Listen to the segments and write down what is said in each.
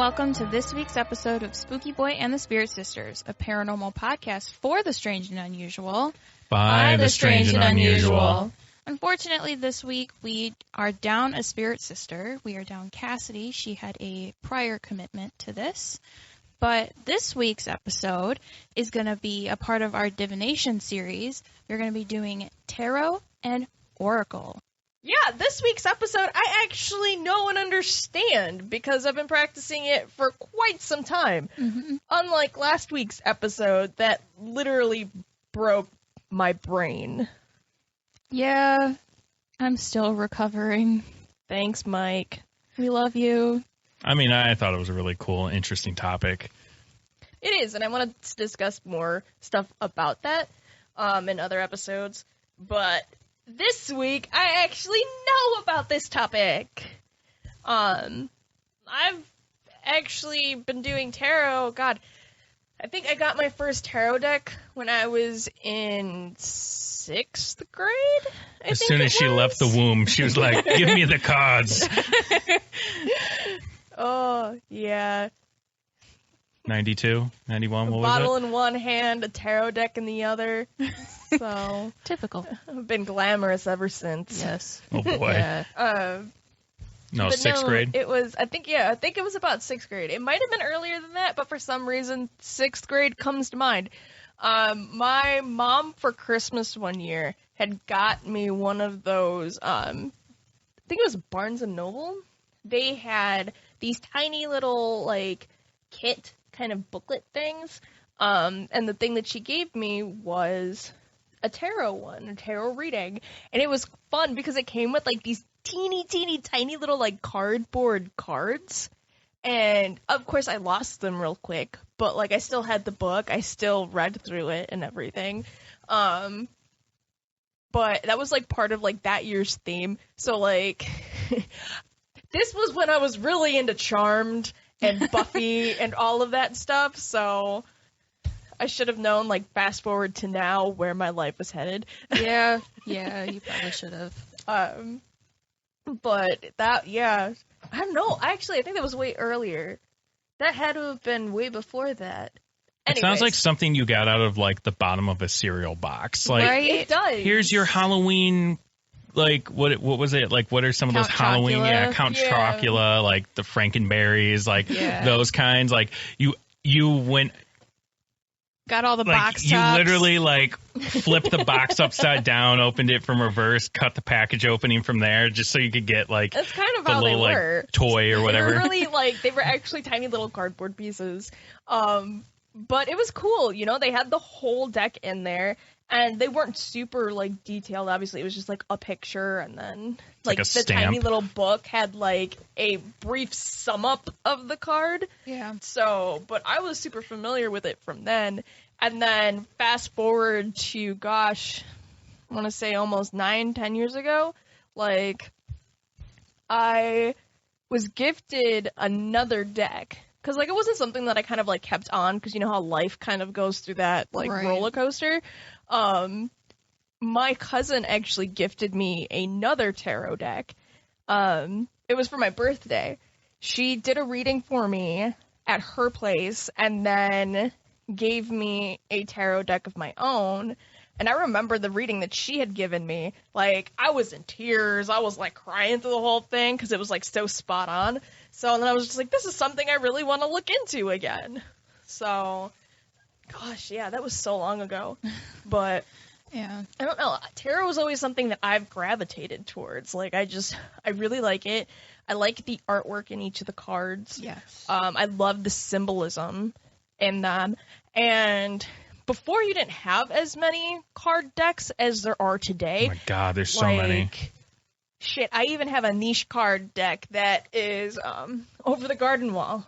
welcome to this week's episode of Spooky Boy and the Spirit Sisters, a paranormal podcast for the strange and unusual. By the strange and unusual. Unfortunately, this week we are down a spirit sister. We are down Cassidy. She had a prior commitment to this. But this week's episode is going to be a part of our Divination series. We're going to be doing Tarot and Oracle. Yeah, this week's episode I actually know and understand because I've been practicing it for quite some time. Mm-hmm. Unlike last week's episode that literally broke my brain. Yeah, I'm still recovering. Thanks, Mike. We love you. I mean, I thought it was a really cool, interesting topic. It is, and I want to discuss more stuff about that in other episodes. But this week, I actually know about this topic. I've actually been doing tarot. God, I think I got my first tarot deck when I was in 6th grade. As soon as she left the womb, she was like, give me the cards. Oh, yeah. 92, 91, what was Bottle it? in one hand, a tarot deck in the other. So Typical. I've been glamorous ever since. Yes. Oh, boy. Yeah. No, But 6th grade? It was, I think it was about 6th grade. It might have been earlier than that, but for some reason, 6th grade comes to mind. My mom for Christmas one year had got me one of those, I think it was Barnes & Noble. They had these tiny little, like, kit kind of booklet things. And the thing that she gave me was a tarot reading. And it was fun because it came with, like, these teeny, tiny little, like, cardboard cards. And, of course, I lost them real quick. But, like, I still had the book. I still read through it and everything. But that was, like, part of, like, that year's theme. So, like, this was when I was really into Charmed and Buffy and all of that stuff. So I should have known, like, fast forward to now where my life was headed. Yeah, you probably should have. But that, yeah, I don't know. Actually, I think that was way earlier. That had to have been way before that. It sounds like something you got out of, like, the bottom of a cereal box. Like, right? It does. here's your Halloween, like, what was it? Like, what are some of those Count Halloween? Chocula. Yeah, Count Yeah. Chocula, like the Frankenberries, like Yeah. those kinds. Like, you went, Got all the like, box you tops. literally, like, flipped the box upside down, opened it from reverse, cut the package opening from there, just so you could get, like, That's kind of the how little, they were. like, toy or whatever. They were really, like, they were actually tiny little cardboard pieces. But it was cool, you know, they had the whole deck in there, and they weren't super, like, detailed, obviously. It was just, like, a picture, and then, like a the stamp. tiny little book had, like, a brief sum-up of the card. Yeah. So, but I was super familiar with it from then. And then fast forward to, gosh, I want to say almost 9-10 years ago, like, I was gifted another deck. Because, like, it wasn't something that I kind of, like, kept on, because you know how life kind of goes through that, like, Right. roller coaster. My cousin actually gifted me another tarot deck. It was for my birthday. She did a reading for me at her place, and then gave me a tarot deck of my own. And I remember the reading that she had given me. Like, I was in tears. I was, like, crying through the whole thing because it was, like, so spot on. So then I was just like, this is something I really want to look into again. So, gosh, yeah, that was so long ago. But Yeah. I don't know. Tarot was always something that I've gravitated towards. Like, I really like it. I like the artwork in each of the cards. Yes. I love the symbolism in them. And before you didn't have as many card decks as there are today. Oh my God, there's so many. Shit, I even have a niche card deck that is over the garden wall.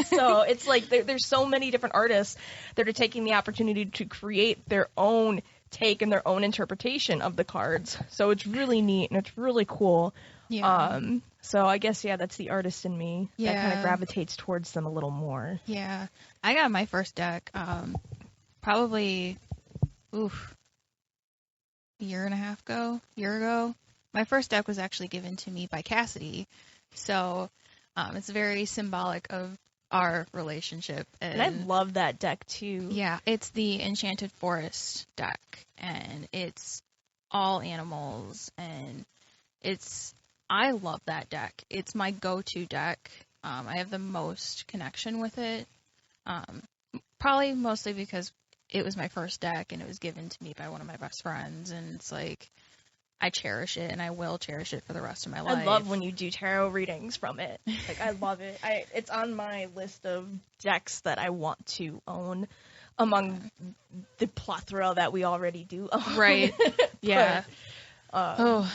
So it's like there's so many different artists that are taking the opportunity to create their own take and their own interpretation of the cards. So it's really neat and it's really cool. Yeah. So I guess, yeah, that's the artist in me that kind Yeah. of gravitates towards them a little more. Yeah. I got my first deck probably a year ago. My first deck was actually given to me by Cassidy. So it's very symbolic of our relationship. And I love that deck too. Yeah, it's the Enchanted Forest deck, and it's all animals, and I love that deck. It's my go-to deck. I have the most connection with it. Probably mostly because it was my first deck, and it was given to me by one of my best friends, and it's like, I cherish it, and I will cherish it for the rest of my life. I love when you do tarot readings from it. Like, I love it. It's on my list of decks that I want to own among the plethora that we already do own. Right. Yeah. But,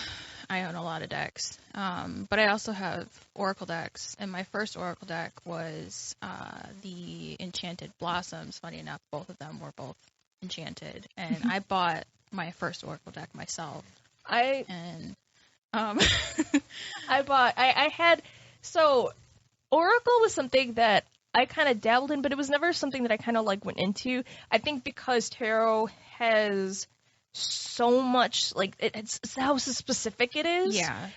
I own a lot of decks. But I also have Oracle decks, and my first Oracle deck was the Enchanted Blossoms. Funny enough, both of them were both enchanted, and I bought my first Oracle deck myself. I had, so Oracle was something that I kind of dabbled in, but it was never something that I kind of like went into. I think because tarot has so much, like, it's how specific it is. Yeah.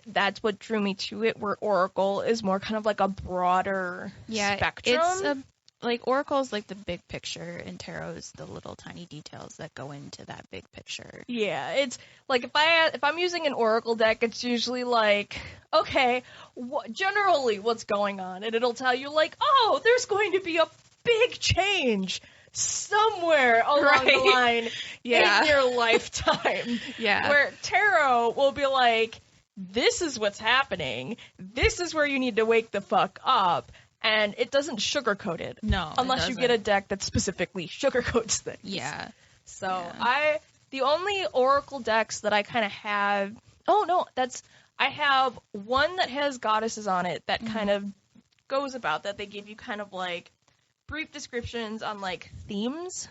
That's what drew me to it, where Oracle is more kind of like a broader spectrum. It's like, Oracle is like the big picture, and tarot is the little tiny details that go into that big picture. Yeah, it's like, if I'm using an Oracle deck, it's usually like, okay, generally what's going on, and it'll tell you like, oh, there's going to be a big change somewhere along the line in your lifetime. Yeah. Where tarot will be like, this is what's happening. This is where you need to wake the fuck up. And it doesn't sugarcoat it. No, unless you get a deck that specifically sugarcoats things. Yeah. So the only Oracle decks that I kind of have. Oh no, I have one that has goddesses on it that kind of goes about that. They give you kind of like brief descriptions on like themes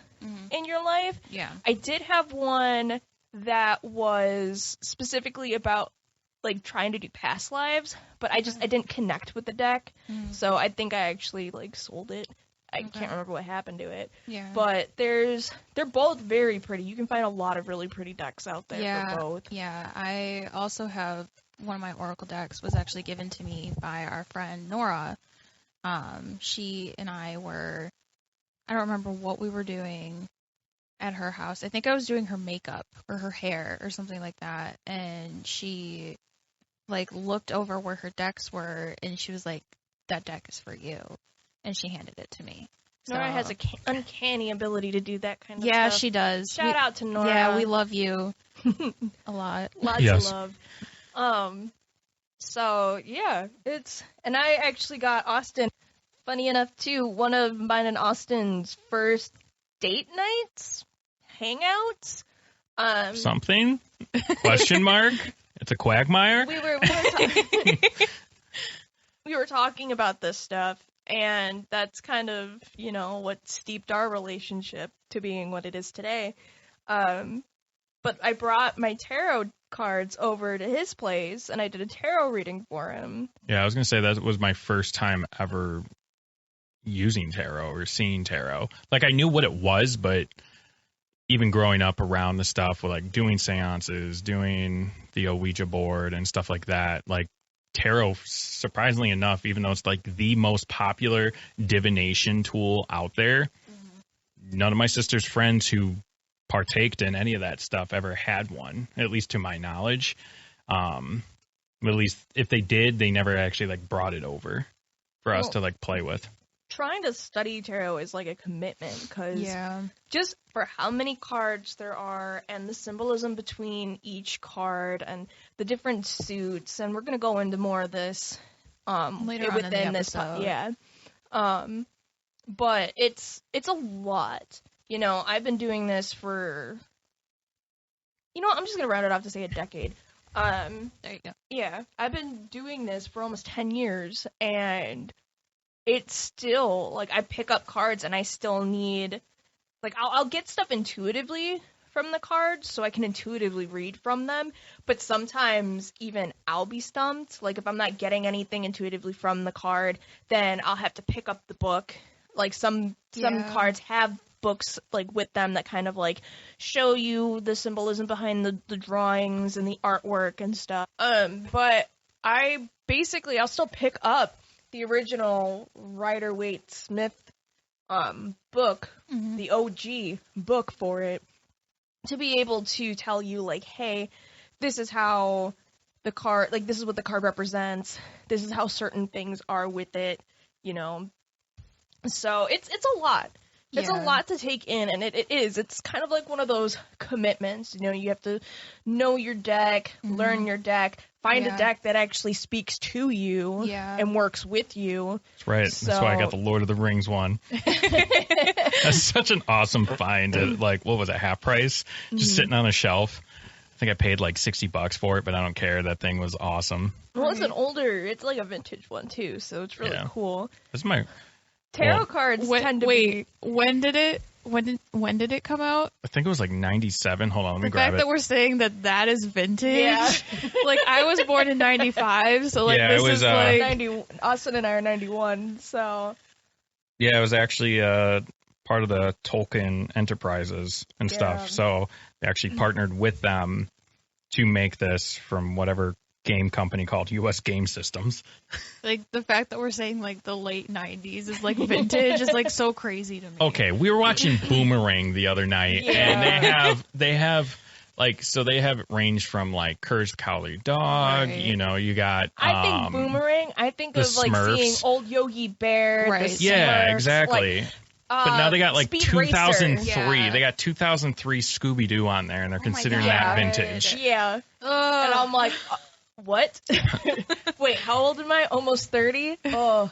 in your life. Yeah. I did have one that was specifically about like trying to do past lives, but I didn't connect with the deck, so I think I actually like sold it. I can't remember what happened to it. Yeah. But they're both very pretty. You can find a lot of really pretty decks out there for both. Yeah. I also have one of my Oracle decks was actually given to me by our friend Nora. She and I don't remember what we were doing at her house. I think I was doing her makeup or her hair or something like that, and she like looked over where her decks were, and she was like, that deck is for you, and she handed it to me. Nora has an uncanny ability to do that kind of stuff. Yeah, she does. Shout out to Nora. Yeah, we love you a lot. Lots of love. So yeah, and I actually got Austin, funny enough too, one of mine and Austin's first date nights, hangouts. Something? Question mark? It's a quagmire? We were talking about this stuff, and that's kind of, what steeped our relationship to being what it is today. But I brought my tarot cards over to his place, and I did a tarot reading for him. Yeah, I was going to say that was my first time ever using tarot or seeing tarot. Like, I knew what it was, but even growing up around the stuff with like doing seances, doing the Ouija board and stuff like that, like tarot, surprisingly enough, even though it's like the most popular divination tool out there, none of my sister's friends who partaked in any of that stuff ever had one, at least to my knowledge. At least if they did, they never actually like brought it over for us to like play with. Trying to study tarot is like a commitment, because just for how many cards there are and the symbolism between each card and the different suits, and we're going to go into more of this later on in the episode. But it's a lot. I've been doing this for, I'm just going to round it off to say a decade. There you go. Yeah, I've been doing this for almost 10 years, and it's still, like, I pick up cards and I still need, like, I'll get stuff intuitively from the cards, so I can intuitively read from them, but sometimes even I'll be stumped. Like, if I'm not getting anything intuitively from the card, then I'll have to pick up the book. Like, some cards have books, like, with them that kind of, like, show you the symbolism behind the drawings and the artwork and stuff. But I'll still pick up the original Rider-Waite Smith book, the OG book for it, to be able to tell you, like, hey, this is how the card, like, this is what the card represents, this is how certain things are with it, you know. So it's a lot. It's a lot to take in, and it is. It's kind of like one of those commitments. You know, you have to know your deck, learn your deck, find a deck that actually speaks to you and works with you. That's right. So, that's why I got the Lord of the Rings one. That's such an awesome find at, like, what was it, half price? Just sitting on a shelf. I think I paid like $60 for it, but I don't care. That thing was awesome. Well, it's an older, it's like a vintage one too, so it's really cool. That's my... Tarot cards tend to be... When did it come out? I think it was like 97. Hold on, let me grab it. The fact that we're saying that is vintage. Like, I was born in 95, so like this is like 90. Austin and I are 91, so. Yeah, it was actually part of the Tolkien Enterprises and stuff. So they actually partnered with them to make this from whatever game company called U.S. Game Systems. Like, the fact that we're saying like the late 90s is like vintage is like so crazy to me. Okay, we were watching Boomerang the other night, and they have like, so they have it ranged from like Courage the Cowardly Dog, you know, you got I think Boomerang, I think of like Smurfs. seeing old Yogi Bear, the Smurfs, yeah, exactly. like, but now they got like Speed 2003. Racer. They got 2003 Scooby-Doo on there, and they're considering that vintage. Yeah. And I'm like, what? Wait, how old am I? Almost 30? Oh.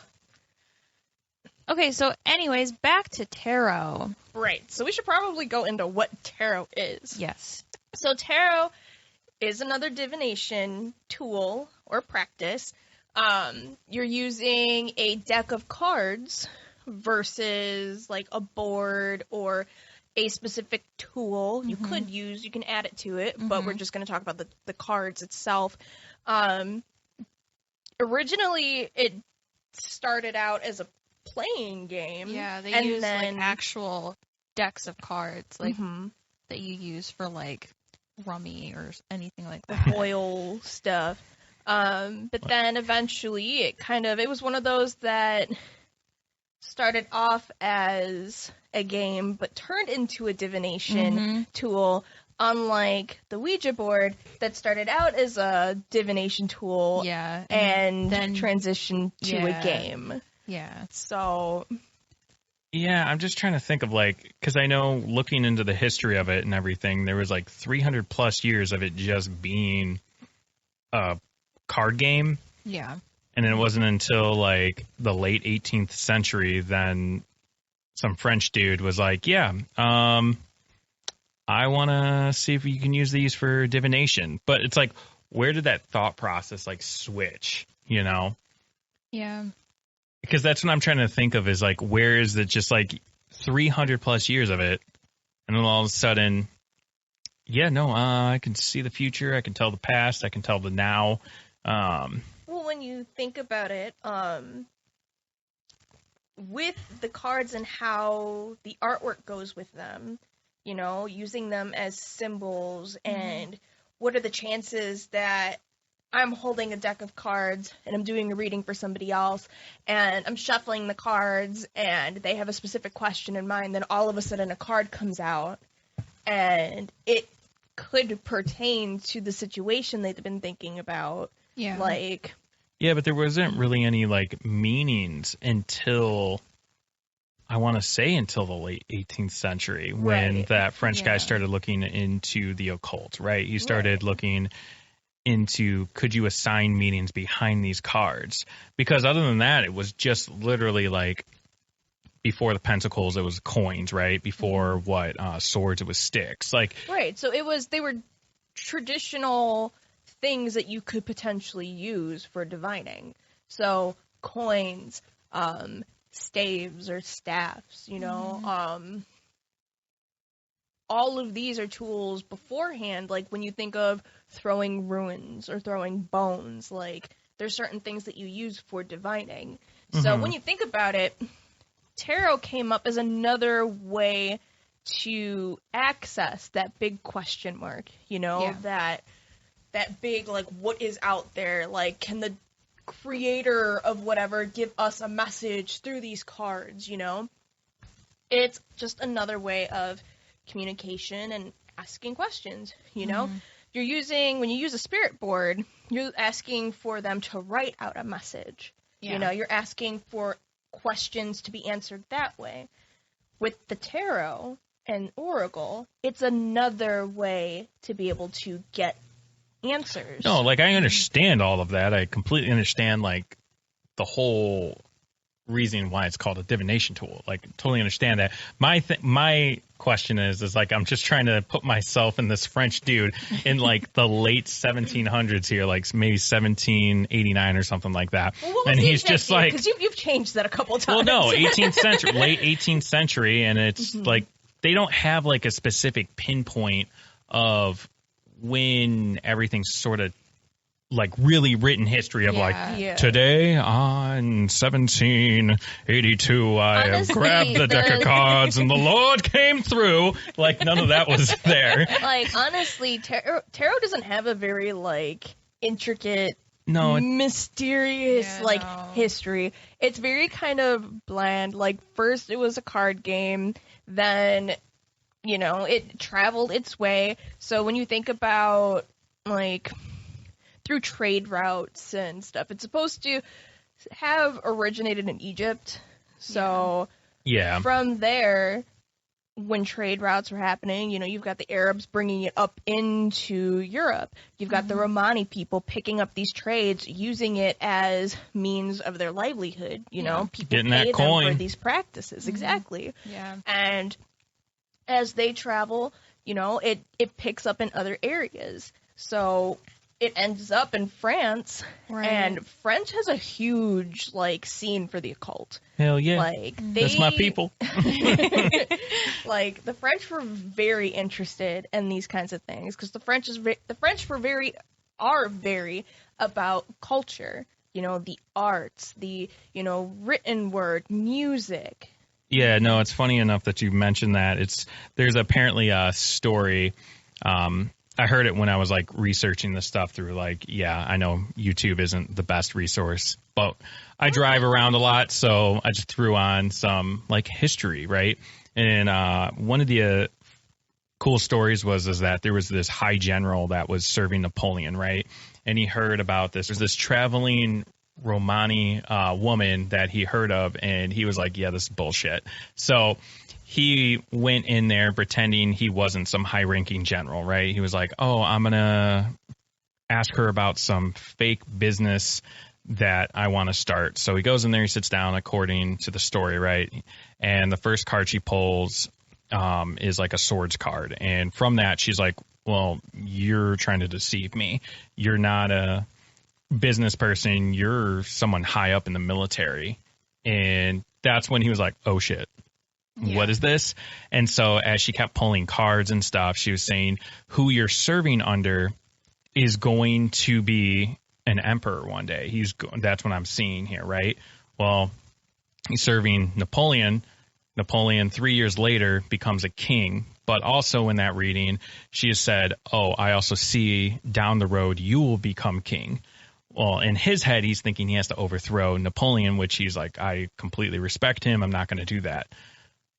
Okay, so anyways, back to tarot. Right. So we should probably go into what tarot is. Yes. So tarot is another divination tool or practice. You're using a deck of cards versus like a board or a specific tool you could use. You can add it to it, but we're just going to talk about the cards itself. Originally, it started out as a playing game. Yeah, they use like actual decks of cards, like that you use for like rummy or anything like that. Oil stuff. But then eventually, it was one of those that started off as a game, but turned into a divination tool. Unlike the Ouija board that started out as a divination tool, and then transitioned to a game. Yeah. So. Yeah, I'm just trying to think of like, because I know looking into the history of it and everything, there was like 300 plus years of it just being a card game. Yeah. And it wasn't until like the late 18th century then some French dude was like, I want to see if you can use these for divination. But it's like, where did that thought process like switch, you know? Yeah. Because that's what I'm trying to think of is like, where is it just like 300 plus years of it? And then all of a sudden, I can see the future. I can tell the past. I can tell the now. Well, when you think about it, with the cards and how the artwork goes with them, you know, using them as symbols, and what are the chances that I'm holding a deck of cards and I'm doing a reading for somebody else and I'm shuffling the cards and they have a specific question in mind, then all of a sudden a card comes out and it could pertain to the situation they've been thinking about. Yeah. Like. Yeah, but there wasn't really any like meanings until, I want to say, until the late 18th century when that French guy started looking into the occult, right? He started looking into, could you assign meanings behind these cards? Because other than that, it was just literally like, before the pentacles, it was coins, right? Before swords, it was sticks. Like, right. So they were traditional things that you could potentially use for divining. So coins, staves or staffs, you know, all of these are tools beforehand. Like when you think of throwing runes or throwing bones, like there's certain things that you use for divining. So when you think about it, tarot came up as another way to access that big question mark, you know, that big, like, what is out there? Like, can the creator of whatever give us a message through these cards, you know? It's just another way of communication and asking questions, you know? When you use a spirit board, you're asking for them to write out a message. Yeah. You know, you're asking for questions to be answered that way. With the tarot and oracle, it's another way to be able to get answers. No, like I understand all of that. I completely understand like the whole reason why it's called a divination tool. Like totally understand that. My question is like I'm just trying to put myself in this French dude in like the late 1700s here, like maybe 1789 or something like that. Well, what was and the he's exact just date? like, 'Cause you've changed that a couple times. well, no, 18th century, late 18th century, and it's like they don't have like a specific pinpoint of when everything's sort of like really written history of like today on 1782 I Honestly, grabbed the deck of cards and the Lord came through. Like none of that was there. Like honestly, tarot doesn't have a very like intricate, mysterious history. It's very kind of bland. Like first it was a card game, then you know it traveled its way. So when you think about like through trade routes and stuff, it's supposed to have originated in Egypt. So from there, when trade routes were happening, you know, you've got the Arabs bringing it up into Europe. You've got the Romani people picking up these trades, using it as means of their livelihood. You know, people getting pay that them coin for these practices. Exactly. Yeah. And as they travel, you know, it picks up in other areas. So it ends up in France, and French has a huge, like, scene for the occult. Hell yeah. Like, that's my people. Like, the French were very interested in these kinds of things, because the French are very about culture. You know, the arts, the, you know, written word, music. Yeah, no, it's funny enough that you mentioned that. There's apparently a story, I heard it when I was like researching this stuff through like, I know YouTube isn't the best resource, but I drive around a lot. So I just threw on some like history. Right. And one of the cool stories was that there was this high general that was serving Napoleon. Right. And he heard about this. There's this traveling Romani woman that he heard of. And he was like, yeah, this is bullshit. So he went in there pretending he wasn't some high-ranking general, right? He was like, oh, I'm going to ask her about some fake business that I want to start. So he goes in there, he sits down according to the story, right? And the first card she pulls is like a swords card. And from that, she's like, well, you're trying to deceive me. You're not a business person. You're someone high up in the military. And that's when he was like, oh, shit. What is this? And so as she kept pulling cards and stuff, she was saying who you're serving under is going to be an emperor one day. That's what I'm seeing here, right? Well, he's serving Napoleon. Napoleon 3 years later becomes a king. But also in that reading, she has said, oh, I also see down the road you will become king. Well, in his head, he's thinking he has to overthrow Napoleon, which he's like, I completely respect him. I'm not going to do that.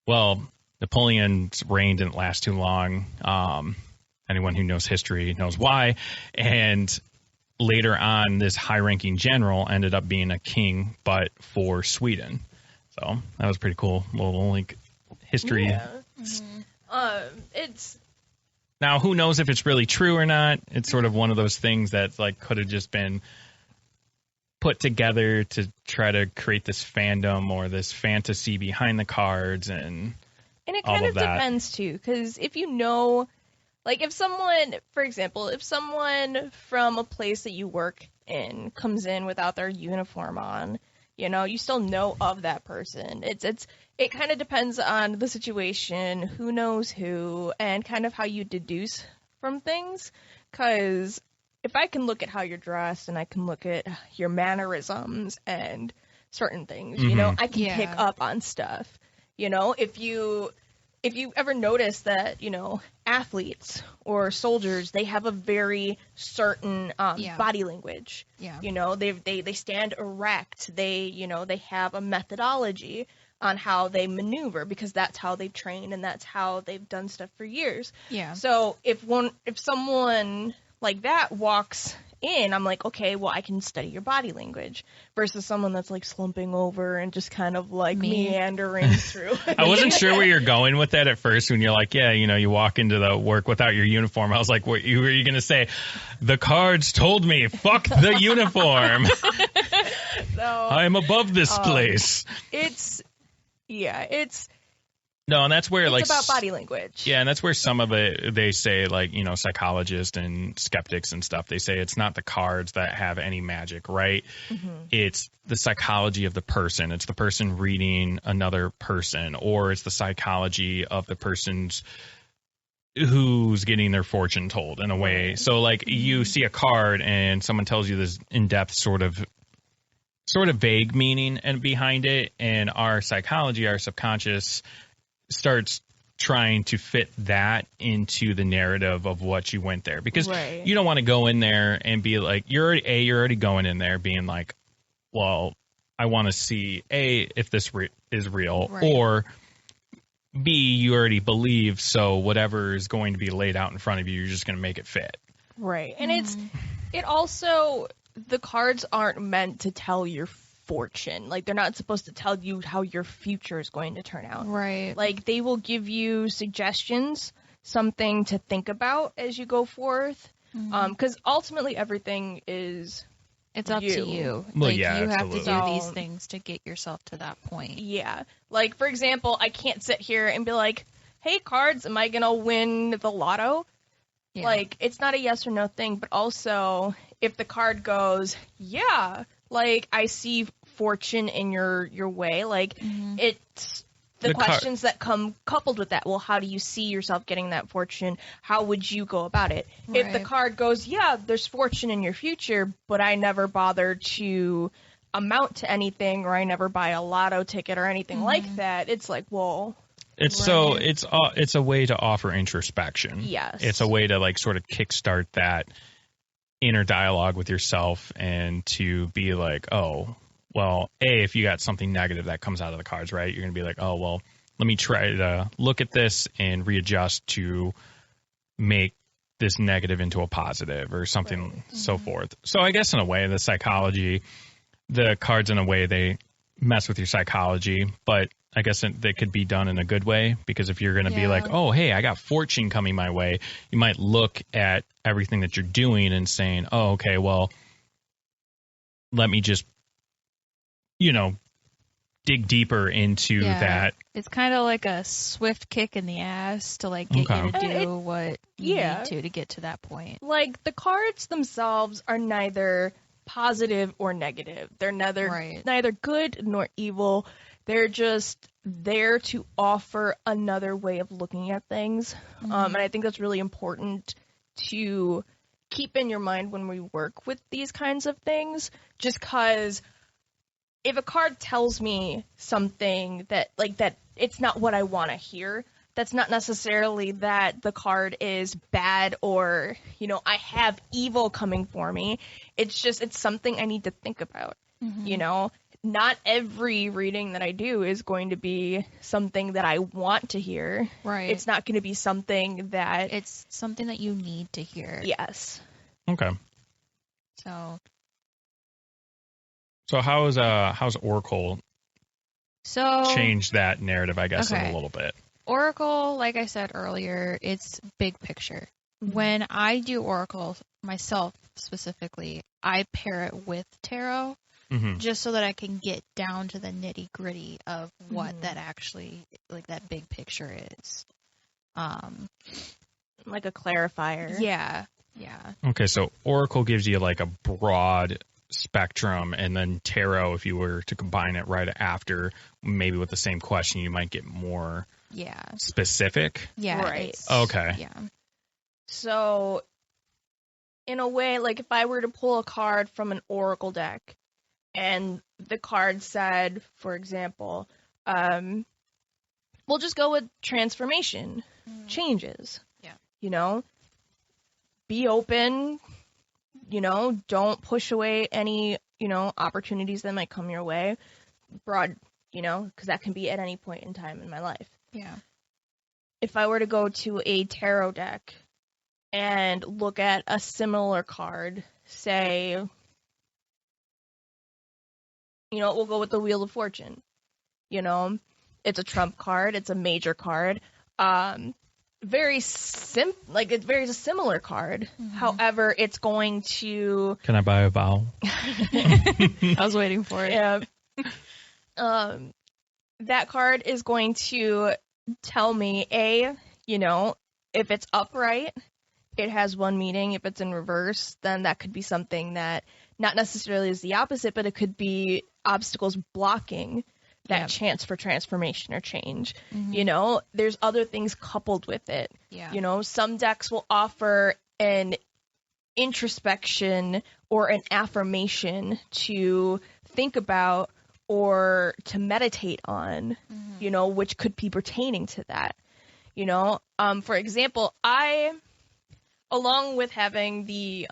Well, Napoleon's reign didn't last too long. Anyone who knows history knows why. And later on, this high-ranking general ended up being a king, but for Sweden. So that was pretty cool. Little like history. Yeah. It's now, who knows if it's really true or not? It's sort of one of those things that like could have just been put together to try to create this fandom or this fantasy behind the cards and it all kind of of that. depends too, because if you know, like if someone, for example, if someone from a place that you work in comes in without their uniform on, you know, you still know of that person. It kind of depends on the situation, who knows who, and kind of how you deduce from things, because if I can look at how you're dressed and I can look at your mannerisms and certain things, you know, I can pick up on stuff. You know, if you if you ever notice that, athletes or soldiers, they have a very certain body language. Yeah. They stand erect. They have a methodology on how they maneuver because that's how they've trained and that's how they've done stuff for years. Yeah. So if someone like that walks in, I'm like, okay, well, I can study your body language versus someone that's like slumping over and just kind of like meandering through. I wasn't sure where you're going with that at first when you're like, yeah, you walk into the work without your uniform. I was like, were you going to say, the cards told me, fuck the uniform. So, I'm above this place. No, and that's where it's like about body language. Yeah, and that's where some of it they say like, psychologists and skeptics and stuff, they say it's not the cards that have any magic, right? Mm-hmm. It's the psychology of the person. It's the person reading another person, or it's the psychology of the person's who's getting their fortune told in a way. So like you see a card and someone tells you this in-depth sort of vague meaning and behind it, and our psychology, our subconscious starts trying to fit that into the narrative of what you went there, because you don't want to go in there and be like, you're already going in there being like, well, I want to see if this is real, or B, you already believe, so whatever is going to be laid out in front of you, you're just going to make it fit. Right. And it also, the cards aren't meant to tell your fortune. Like, they're not supposed to tell you how your future is going to turn out. Right. Like, they will give you suggestions, something to think about as you go forth. Because ultimately everything is it's up to you. Well, like, yeah, you absolutely. have to do these things to get yourself to that point. Yeah. Like, for example, I can't sit here and be like, hey, cards, am I going to win the lotto? Yeah. Like, it's not a yes or no thing, but also if the card goes, yeah, like, I see fortune in your way, like, it's the questions that come coupled with that. Well, how do you see yourself getting that fortune? How would you go about it? Right. If the card goes, yeah, there's fortune in your future, but I never bother to amount to anything, or I never buy a lotto ticket or anything like that, it's like, well... It's a way to offer introspection. Yes. It's a way to like sort of kickstart that inner dialogue with yourself, and to be like, oh, well, if you got something negative that comes out of the cards, right, you're going to be like, oh, well, let me try to look at this and readjust to make this negative into a positive or something, so forth. So I guess in a way, the psychology, the cards in a way, they mess with your psychology, but I guess that could be done in a good way, because if you're going to be like, oh, hey, I got fortune coming my way, you might look at everything that you're doing and saying, oh, okay, well, let me just, dig deeper into that. It's kind of like a swift kick in the ass to like get you to do what you need to get to that point. Like, the cards themselves are neither positive or negative. They're neither good nor evil. They're just there to offer another way of looking at things. And I think that's really important to keep in your mind when we work with these kinds of things, just because if a card tells me something that it's not what I want to hear, that's not necessarily that the card is bad or, I have evil coming for me. It's just, it's something I need to think about, Not every reading that I do is going to be something that I want to hear. Right. It's not going to be something that... It's something that you need to hear. Yes. Okay. So how's Oracle changed that narrative, I guess, in a little bit? Oracle, like I said earlier, it's big picture. When I do Oracle, myself specifically, I pair it with Tarot, just so that I can get down to the nitty gritty of what that actually, like, that big picture is. Like a clarifier. Yeah. Okay, so Oracle gives you like a broad spectrum, and then Tarot, if you were to combine it right after, maybe with the same question, you might get more specific. Yeah. Right. Okay. Yeah. So, in a way, like, if I were to pull a card from an Oracle deck, and the card said, for example, we'll just go with transformation, changes. Yeah. You know, be open, you know, don't push away any, you know, opportunities that might come your way. Broad, you know, because that can be at any point in time in my life. Yeah. If I were to go to a tarot deck and look at a similar card, say, you know, we'll go with the Wheel of Fortune. You know, it's a trump card. It's a major card. It's very similar card. However, it's going to. Can I buy a vowel? I was waiting for it. Yeah. That card is going to tell me, you know, if it's upright, it has one meaning. If it's in reverse, then that could be something that not necessarily is the opposite, but it could be obstacles blocking that chance for transformation or change. You know, there's other things coupled with it. Yeah. You know, some decks will offer an introspection or an affirmation to think about or to meditate on, you know, which could be pertaining to that. You know, for example, along with having the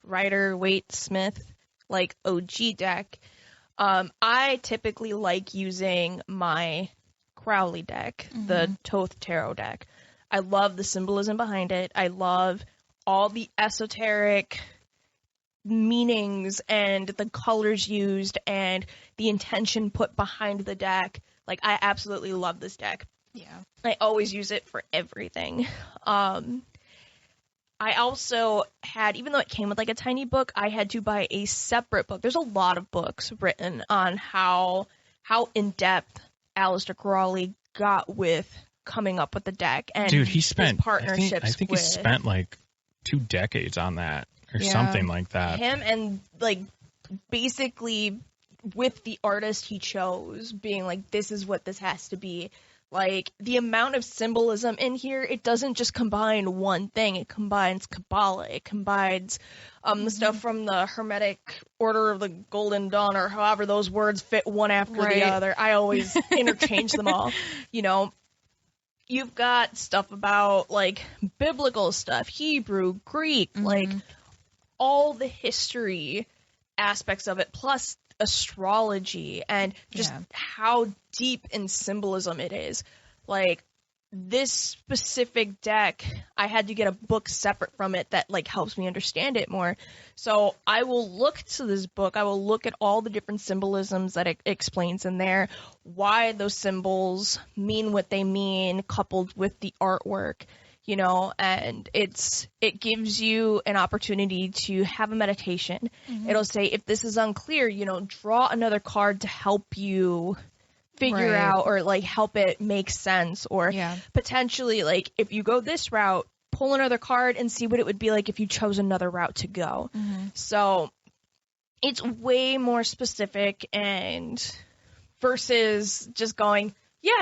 rider-waite Smith, like OG deck, I typically like using my Crowley deck, the Thoth Tarot deck. I love the symbolism behind it. I love all the esoteric meanings and the colors used and the intention put behind the deck. Like, I absolutely love this deck. Yeah. I always use it for everything. I also had, even though it came with like a tiny book, I had to buy a separate book. There's a lot of books written on how in-depth Aleister Crowley got with coming up with the deck. And dude, he spent his partnerships I think he spent like 2 decades on that or something like that. Him and like basically with the artist he chose being like, this is what this has to be. Like, the amount of symbolism in here, it doesn't just combine one thing. It combines Kabbalah. It combines the stuff from the Hermetic Order of the Golden Dawn, or however those words fit one after the other. I always interchange them all. You know, you've got stuff about, like, biblical stuff, Hebrew, Greek, like, all the history aspects of it, plus astrology and just how deep in symbolism it is. Like, this specific deck, I had to get a book separate from it that like helps me understand it more. So I will look to this book, I will look at all the different symbolisms that it explains in there, why those symbols mean what they mean, coupled with the artwork. You know, and it gives you an opportunity to have a meditation. It'll say, if this is unclear, you know, draw another card to help you figure out, or like help it make sense, or potentially, like, if you go this route, pull another card and see what it would be like if you chose another route to go. So it's way more specific, and versus just going,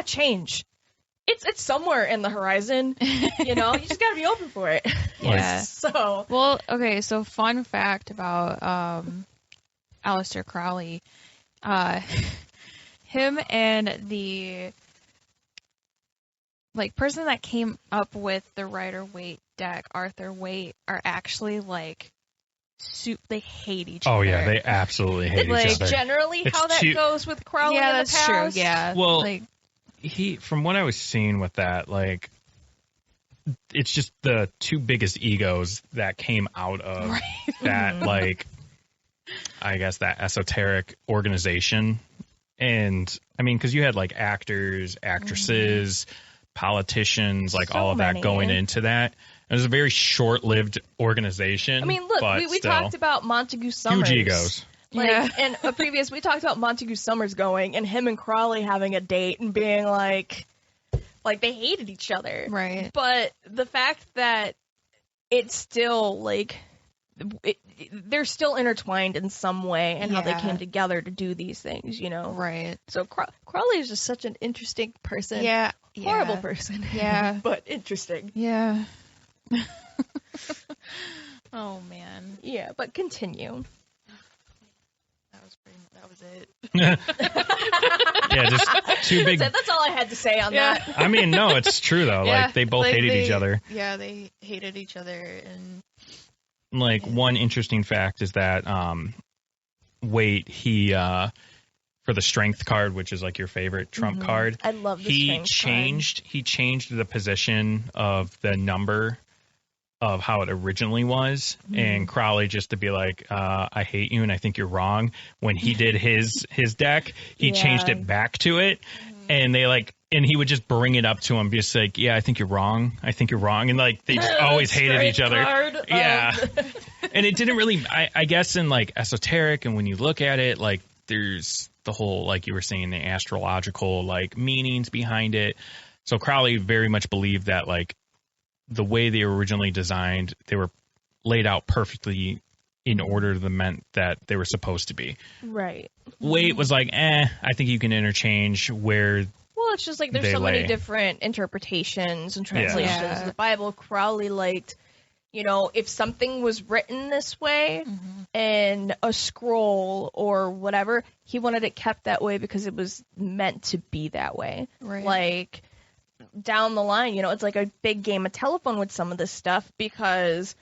change. It's somewhere in the horizon, you know. You just gotta be open for it. Yeah. So well, okay. So fun fact about Aleister Crowley, him and the like person that came up with the rider-waite deck, Arthur Waite, are actually like they hate each other. Oh yeah, they absolutely hate like, each other. Generally, it's how that goes with Crowley. Yeah, in the that's past. true. Yeah. Well, like, from what I was seeing with that, like, it's just the 2 biggest egos that came out of that, like, I guess that esoteric organization. And I mean, because you had like actors, actresses, politicians, like So all of that many. going into that. It was a very short-lived organization. I mean, look, but we still, talked about Montague Summers. huge egos. Like, in a previous, we talked about Montague Summers going and him and Crowley having a date and being like they hated each other. right. But the fact that it's still like they're still intertwined in some way, and how they came together to do these things, you know. Right. So Crowley is just such an interesting person. Yeah. Horrible person. Yeah. But interesting. Yeah. Oh man. Yeah, but continue. That was it. Yeah, just two big. That's all I had to say on that. I mean, no, it's true though. Yeah, Like they both like, hated each other. Yeah, they hated each other, and Like one interesting fact is that Waite, he for the strength card, which is like your favorite trump card. I love the He changed the position of the number of how it originally was, and Crowley, just to be like, I hate you and I think you're wrong. When he did his deck, he changed it back to it, and they like, and he would just bring it up to him, just like, yeah, I think you're wrong. I think you're wrong, and like they just always hated each other. And it didn't really, I guess, in like esoteric, and when you look at it, like there's the whole, like you were saying, the astrological like meanings behind it. So Crowley very much believed that like the way they were originally designed, they were laid out perfectly in order to the meant that they were supposed to be. Right. Waite was like, I think you can interchange where. Well, it's just like there's so many different interpretations and translations of the Bible. Crowley liked, you know, if something was written this way in a scroll or whatever, he wanted it kept that way because it was meant to be that way. Right. Like, down the line, you know, it's like a big game of telephone with some of this stuff, because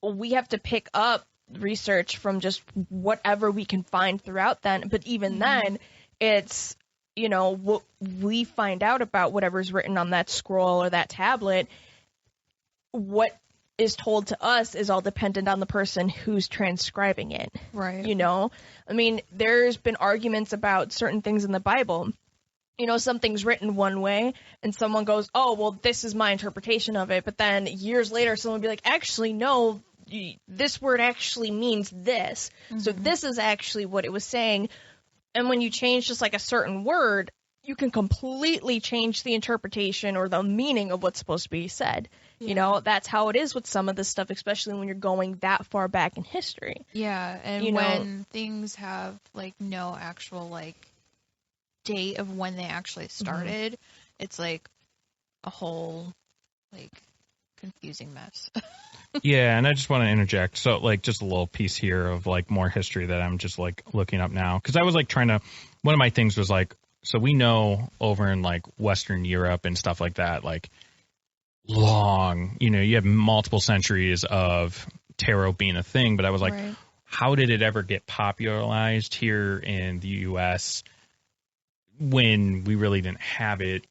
we have to pick up research from just whatever we can find throughout then. But even then, it's, you know, what we find out about whatever's written on that scroll or that tablet, what is told to us is all dependent on the person who's transcribing it. Right. You know, I mean, there's been arguments about certain things in the Bible. You know, something's written one way and someone goes, oh, well, this is my interpretation of it. But then years later, someone would be like, actually, no, this word actually means this. So this is actually what it was saying. And when you change just like a certain word, you can completely change the interpretation or the meaning of what's supposed to be said. Yeah. You know, that's how it is with some of this stuff, especially when you're going that far back in history. Yeah, and when things have like no actual like date of when they actually started, it's like a whole like confusing mess. Yeah, and I just want to interject. So like just a little piece here of like more history that I'm just like looking up now, because I was like trying to, one of my things was like, so we know over in like Western Europe and stuff like that, like long, you know, you have multiple centuries of tarot being a thing, but I was like, how did it ever get popularized here in the US when we really didn't have it?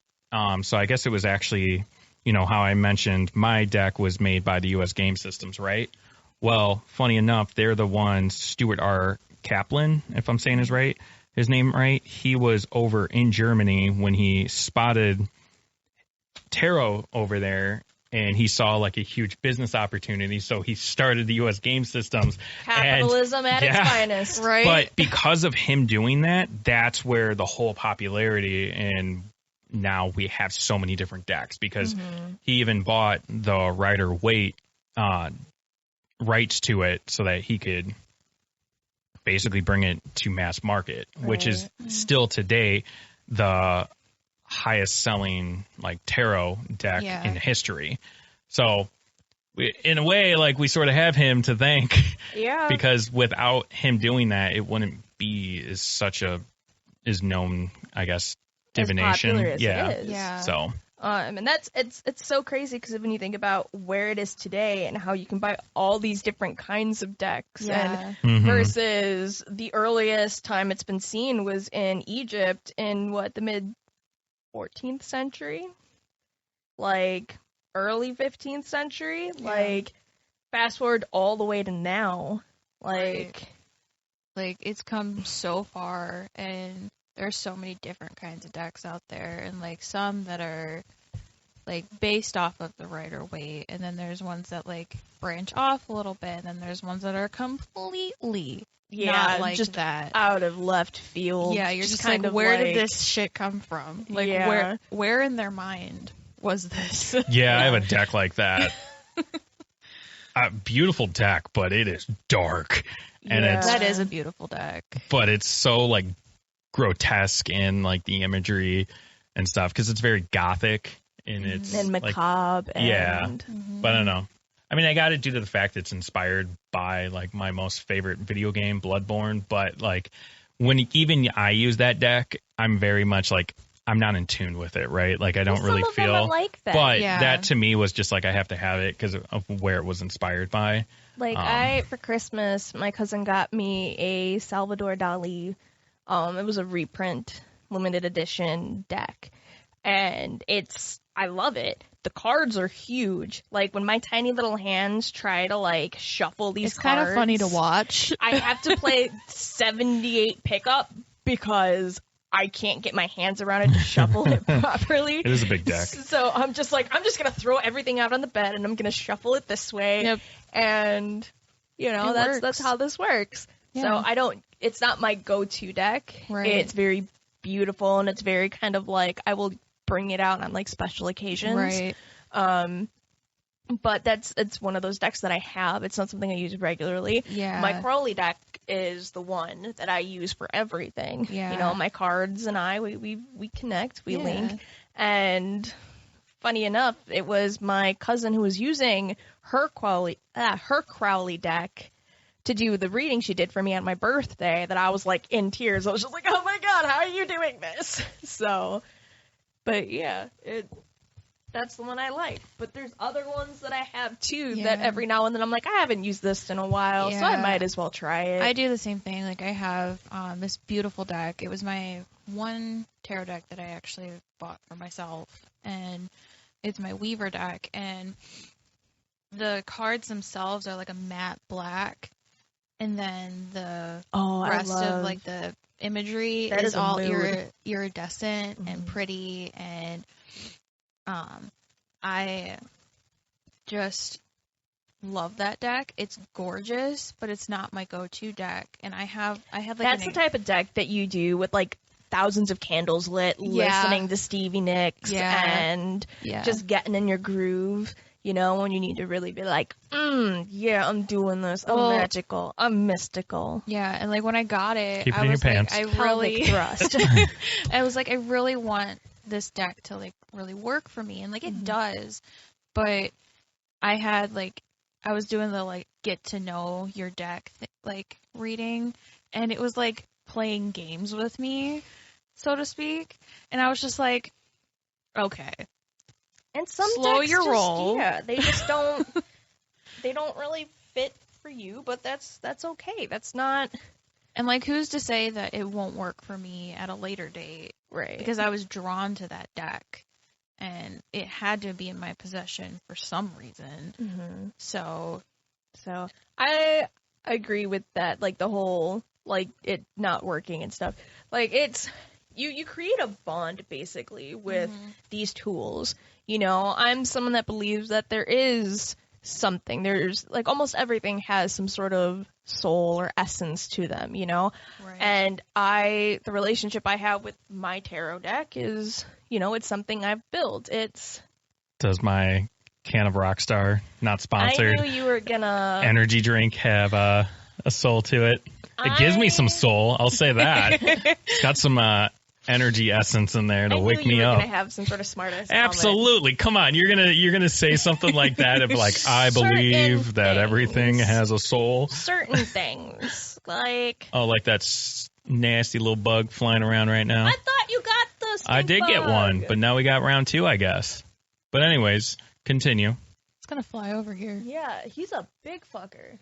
So I guess it was actually, you know, how I mentioned my deck was made by the US Game Systems, right? Well, funny enough, they're the ones, Stuart R. Kaplan, if I'm saying his name right, he was over in Germany when he spotted tarot over there, and he saw like a huge business opportunity, so he started the US Game Systems. Capitalism at its finest, right? But because of him doing that, that's where the whole popularity, and now we have so many different decks, because he even bought the rider-waite rights to it so that he could basically bring it to mass market, which is still today the highest selling like tarot deck in history. So in a way, like we sort of have him to thank, because without him doing that, it wouldn't be as known, I guess, divination. As popular as it is. So and it's so crazy, because when you think about where it is today and how you can buy all these different kinds of decks, and versus the earliest time it's been seen was in Egypt in the mid 14th century, like early 15th century, like fast forward all the way to now, like it's come so far, and there's so many different kinds of decks out there, and like some that are like based off of the rider-waite, and then there's ones that like branch off a little bit, and then there's ones that are completely not like just that, out of left field. Yeah, you're just kind of where did this shit come from? Like where in their mind was this? Yeah, I have a deck like that. A beautiful deck, but it is dark, and that is a beautiful deck. But it's so like grotesque in like the imagery and stuff, because it's very gothic and it's and macabre. Like, but I don't know. I mean, I got it due to the fact it's inspired by like my most favorite video game, Bloodborne. But like when even I use that deck, I'm very much like, I'm not in tune with it, right? Like, I don't really some of them are feel like that. But Yeah. that to me was just like, I have to have it because of where it was inspired by. Like for Christmas, my cousin got me a Salvador Dali. It was a reprint, limited edition deck, and I love it. The cards are huge. Like when my tiny little hands try to like shuffle these It's cards, kind of funny to watch. I have to play 78 pickup because I can't get my hands around it to shuffle it properly. It is a big deck. So I'm just gonna throw everything out on the bed and I'm gonna shuffle it this way. Yep. And that's how this works. Yeah. So it's not my go-to deck. Right. It's very beautiful and it's very kind of like I will bring it out on like special occasions. Right. But it's one of those decks that I have. It's not something I use regularly. Yeah. My Crowley deck is the one that I use for everything. Yeah. My cards and we connect, we Yeah. link. And funny enough, it was my cousin who was using her Crowley deck to do the reading she did for me on my birthday that I was like in tears. I was just like, oh my God, how are you doing this? So, but yeah, that's the one I like. But there's other ones that I have too that Yeah. every now and then I'm like, I haven't used this in a while, so I Yeah. might as well try it. I do the same thing. Like I have this beautiful deck. It was my one tarot deck that I actually bought for myself, and it's my Weaver deck. And the cards themselves are like a matte black, and then the rest of like the imagery That is is a all mood. iridescent and Mhm. pretty, and I just love that deck. It's gorgeous, but it's not my go-to deck. And I had like That's the type of deck that you do with like thousands of candles lit, Yeah. listening to Stevie Nicks, Yeah. and Yeah. just getting in your groove. When you need to really be like, yeah, I'm doing this. I'm Well- magical. I'm mystical. Yeah, and like when I got it, Keep it I in your was like, pants. I Pelvic really, thrust. I was like, I really want this deck to like really work for me, and like it does, but I was doing the like get to know your deck like reading, and it was like playing games with me, so to speak, and I was just like, okay, And some Slow decks your just, roll. Yeah, they just don't. They don't really fit for you, but that's okay. That's not and like who's to say that it won't work for me at a later date? right. Because I was drawn to that deck, and it had to be in my possession for some reason. So I agree with that. Like the whole like it not working and stuff. Like it's you create a bond basically with these tools. I'm someone that believes that there is something. There's like almost everything has some sort of soul or essence to them, right. And the relationship I have with my tarot deck is, it's something I've built. Does my can of Rockstar, not sponsored, I knew you were gonna. energy drink have a soul to it? It gives me some soul, I'll say that. It's got some energy essence in there to I wake knew you me were up. gonna have some sort of smartass comment. Absolutely. Come on, you're gonna say something like that of like, I Certain believe that everything things. has a soul. Certain things, like Oh, like that nasty little bug flying around right now. I thought you got the stink I did get bug. one, but now we got round 2, I guess. But anyways, continue. It's gonna fly over here. Yeah, he's a big fucker.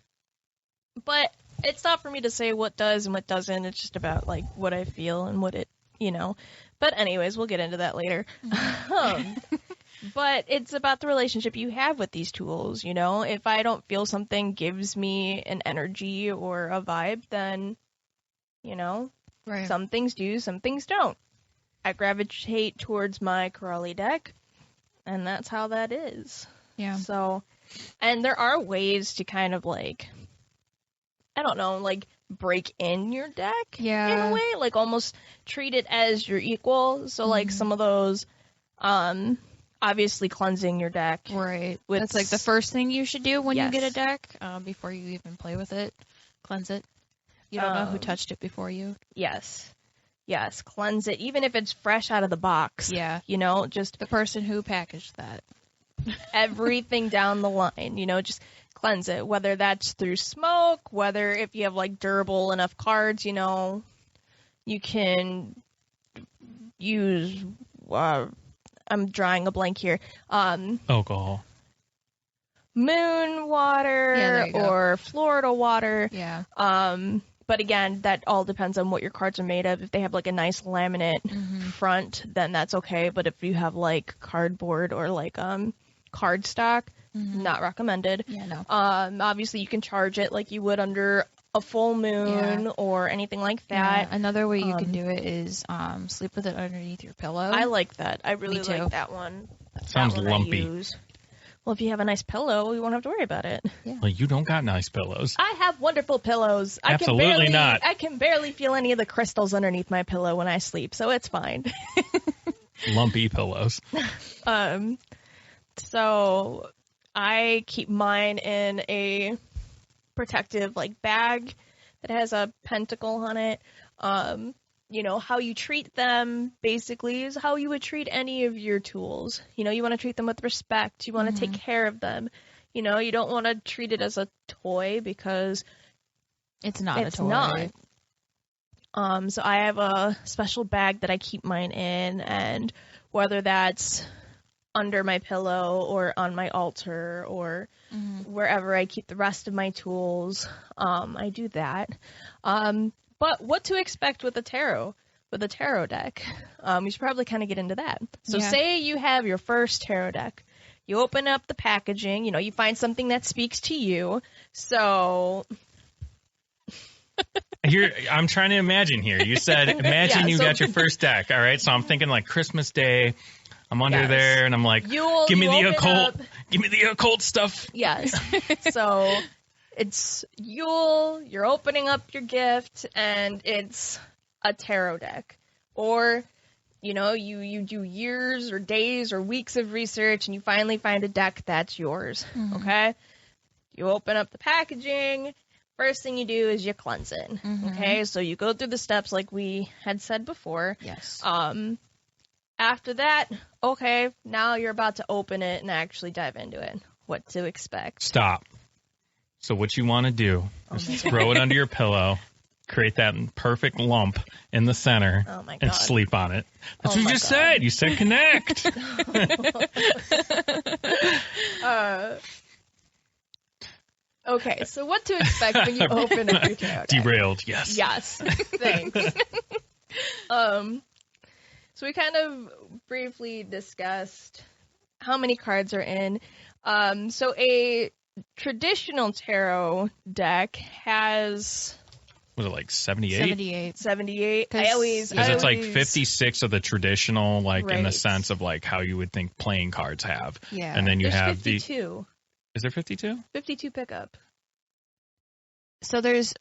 But it's not for me to say what does and what doesn't. It's just about like what I feel and what it, But anyways, we'll get into that later. But it's about the relationship you have with these tools. If I don't feel something gives me an energy or a vibe, then Right. some things do, some things don't. I gravitate towards my Crowley deck, and that's how that is. Yeah. So, and there are ways to kind of like, I don't know, like break in your deck Yeah. in a way, like almost treat it as your equal. So like some of those, obviously cleansing your deck. Right. With That's like the first thing you should do when you get a Yes. deck, before you even play with it. Cleanse it. You don't know who touched it before you. Yes, cleanse it, even if it's fresh out of the box. Yeah. Just The person who packaged that. everything down the line, just cleanse it, whether that's through smoke, whether if you have like durable enough cards, You can use, I'm drawing a blank here, Alcohol. moon water there you go. or Florida water. Yeah. But again, that all depends on what your cards are made of. If they have like a nice laminate front, then that's okay. But if you have like cardboard or like cardstock, not recommended. Yeah, no. Obviously you can charge it like you would under a full moon or anything like that. Yeah. Another way you can do it is sleep with it underneath your pillow. I like that. I really Me too. like that one. Sounds That one I lumpy. use. Well, if you have a nice pillow, you won't have to worry about it. Well, you don't got nice pillows. I have wonderful pillows. Absolutely not. I can barely feel any of the crystals underneath my pillow when I sleep, so it's fine. Lumpy pillows. So I keep mine in a protective like bag that has a pentacle on it. You know, how you treat them basically is how you would treat any of your tools. You know, you want to treat them with respect. You want to take care of them. You know, you don't want to treat it as a toy because it's not it's a toy. not. So I have a special bag that I keep mine in, and whether that's under my pillow or on my altar or wherever I keep the rest of my tools, I do that. But what to expect with a tarot deck? We should probably kind of get into that. So say you have your first tarot deck. You open up the packaging, you know, you find something that speaks to you. So Here, I'm trying to imagine here. You said, imagine you got your first deck. All right. So I'm thinking like Christmas Day. I'm under there and I'm like, give me the occult. Give me the occult stuff. Yes. So it's Yule, you're opening up your gift, and it's a tarot deck. Or, you know, you do years or days or weeks of research, and you finally find a deck that's yours. Okay? You open up the packaging. First thing you do is you cleanse it. Okay? So you go through the steps like we had said before. Yes. After that, okay, now you're about to open it and actually dive into it. What to expect. Stop. So what you want to do is throw it under your pillow, create that perfect lump in the center, and sleep on it. That's what you just said. You said connect. Okay, so what to expect when you open up your tarot deck? Derailed, yes. Yes, thanks. So we kind of briefly discussed how many cards are in. So a traditional tarot deck has... Was it like 78? 78. 78. Because it's like 56 of the traditional, like in the sense of like how you would think playing cards have. Yeah. And then you There's have 52. Is there 52? 52 pickup. So there's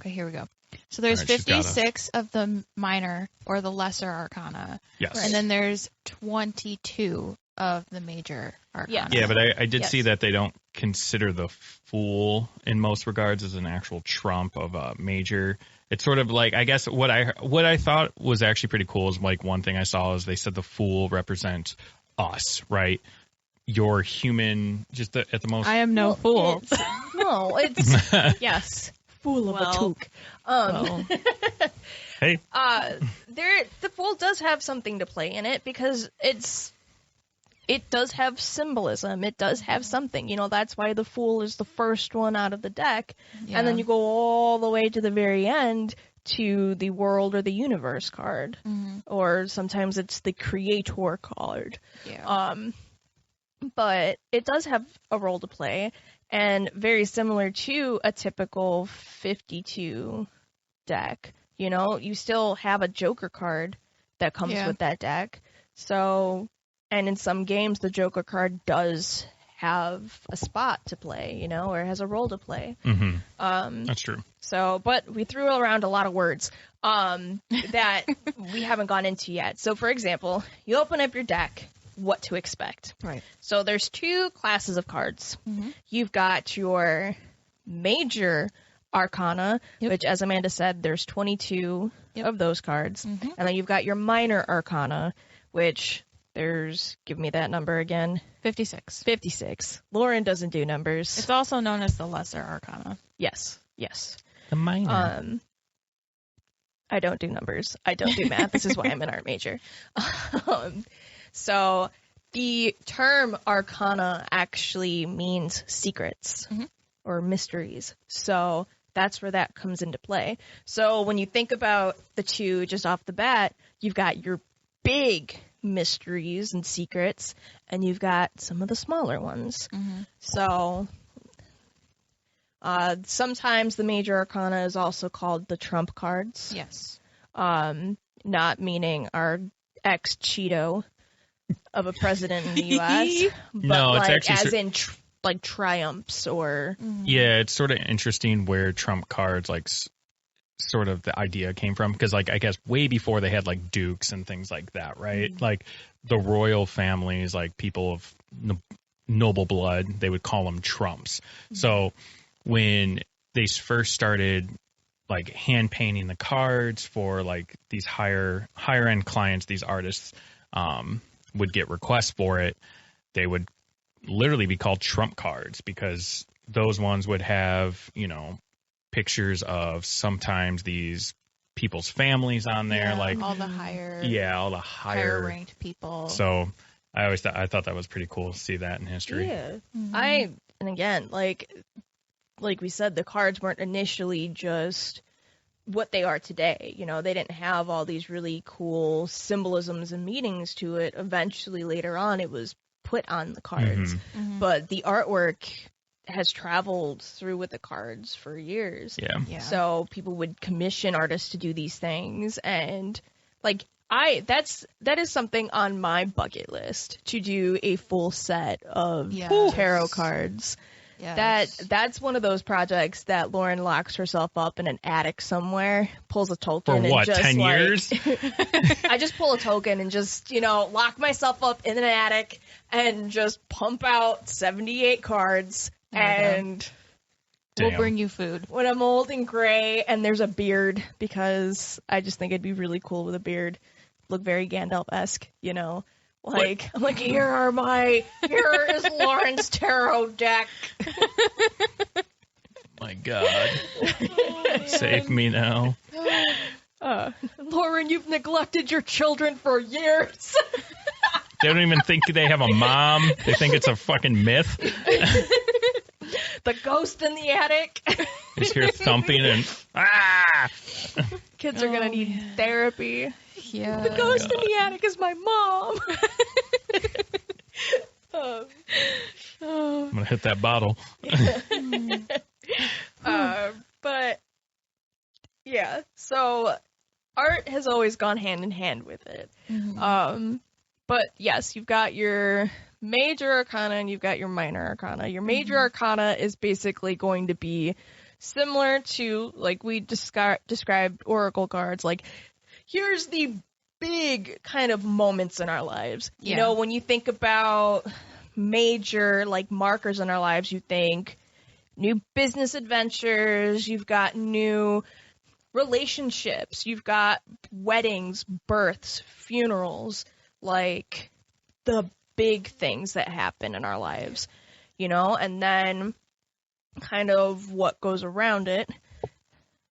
here we go. So there's All right, she's got us. 56 of the minor or the lesser arcana. Yes. And then there's 22 of the major arcana. Yeah, but I did see that they don't consider the Fool in most regards as an actual trump of a major. It's sort of like, I guess what I thought was actually pretty cool is like one thing I saw is they said the Fool represents us, right? Your human, just at the most. I am no fool. It's yes, fool of a toque. Hey. The Fool does have something to play in it because it does have symbolism. It does have something. You know, that's why the Fool is the first one out of the deck. Yeah. And then you go all the way to the very end to the World or the Universe card. Or sometimes it's the Creator card. Yeah. But it does have a role to play. And very similar to a typical 52 deck. You know, you still have a Joker card that comes with that deck. So... And in some games, the Joker card does have a spot to play, you know, or has a role to play. That's true. So, but we threw around a lot of words that we haven't gone into yet. So, for example, you open up your deck, what to expect. Right. So there's two classes of cards. You've got your major arcana, which, as Amanda said, there's 22 of those cards. And then you've got your minor arcana, which... give me that number again. 56. 56. Lauren doesn't do numbers. It's also known as the lesser arcana. Yes. The minor. I don't do numbers. I don't do math. This is why I'm an art major. So the term arcana actually means secrets or mysteries. So that's where that comes into play. So when you think about the two just off the bat, you've got your big mysteries and secrets, and you've got some of the smaller ones. So sometimes the major arcana is also called the trump cards. Yes. Not meaning our ex-Cheeto of a president in the U.S., but No, it's like actually as in like triumphs or... Yeah, it's sort of interesting where trump cards, like, sort of the idea came from. Because, like, I guess way before they had, like, dukes and things like that, right? Like, the royal families, like, people of noble blood, they would call them trumps. So when they first started, like, hand painting the cards for, like, these higher end clients, these artists would get requests for it, they would literally be called trump cards, because those ones would have, you know, pictures of sometimes these people's families on there, Yeah, like all the higher higher ranked people. So I thought that was pretty cool to see that in history. Yeah. And again, like we said, the cards weren't initially just what they are today. You know, they didn't have all these really cool symbolisms and meanings to it. Eventually, later on, it was put on the cards. But the artwork has traveled through with the cards for years. Yeah. So people would commission artists to do these things, and like that is something on my bucket list, to do a full set of tarot cards. Yes. That's one of those projects that Lauren locks herself up in an attic somewhere, pulls a token, For what, and just 10 years? I just pull a token and just, you know, lock myself up in an attic and just pump out 78 cards. And we'll bring you food when I'm old and gray and there's a beard, because I just think it'd be really cool with a beard. Look very Gandalf-esque, you know. Like, I'm like, here is Lauren's tarot deck. My God. Save me now. Lauren, you've neglected your children for years. They don't even think they have a mom. They think it's a fucking myth. The ghost in the attic. Just hear thumping and Kids are gonna need therapy. Yeah. The ghost in the attic is my mom. I'm gonna hit that bottle. But yeah, so art has always gone hand in hand with it. But yes, you've got your major arcana and you've got your minor arcana. Your major arcana is basically going to be similar to, like we described oracle cards. Like, here's the big kind of moments in our lives. You know, when you think about major, like, markers in our lives, you think new business adventures, you've got new relationships, you've got weddings, births, funerals, like the big things that happen in our lives, you know, and then kind of what goes around it.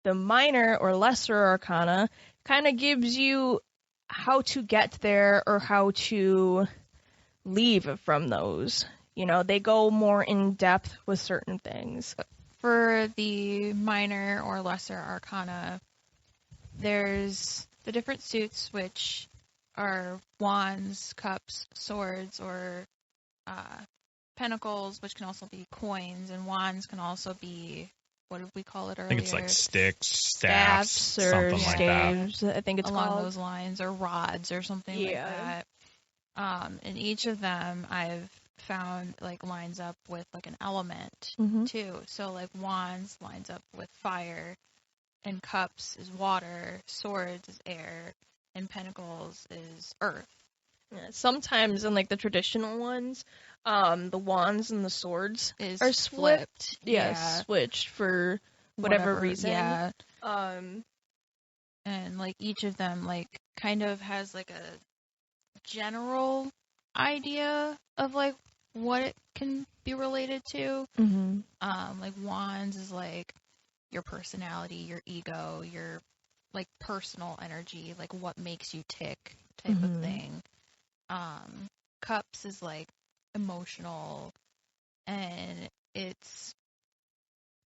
The minor or lesser arcana kind of gives you how to get there or how to leave from those. You know, they go more in depth with certain things. For the minor or lesser arcana, there's the different suits, which are wands, cups, swords, or pentacles, which can also be coins, and wands can also be, what did we call it earlier? I think it's like sticks, staffs, or something like that. staves, I think it's along called. those lines, or rods or something like that. And each of them I've found like lines up with like an element too. So like wands lines up with fire, and cups is water, swords is air, and pentacles is earth. Yeah, sometimes in like the traditional ones, the wands and the swords are flipped. Switched for whatever reason. Yeah. And like each of them like kind of has like a general idea of like what it can be related to. Like wands is like your personality, your ego, your like personal energy, like what makes you tick type of thing. Cups is like emotional, and it's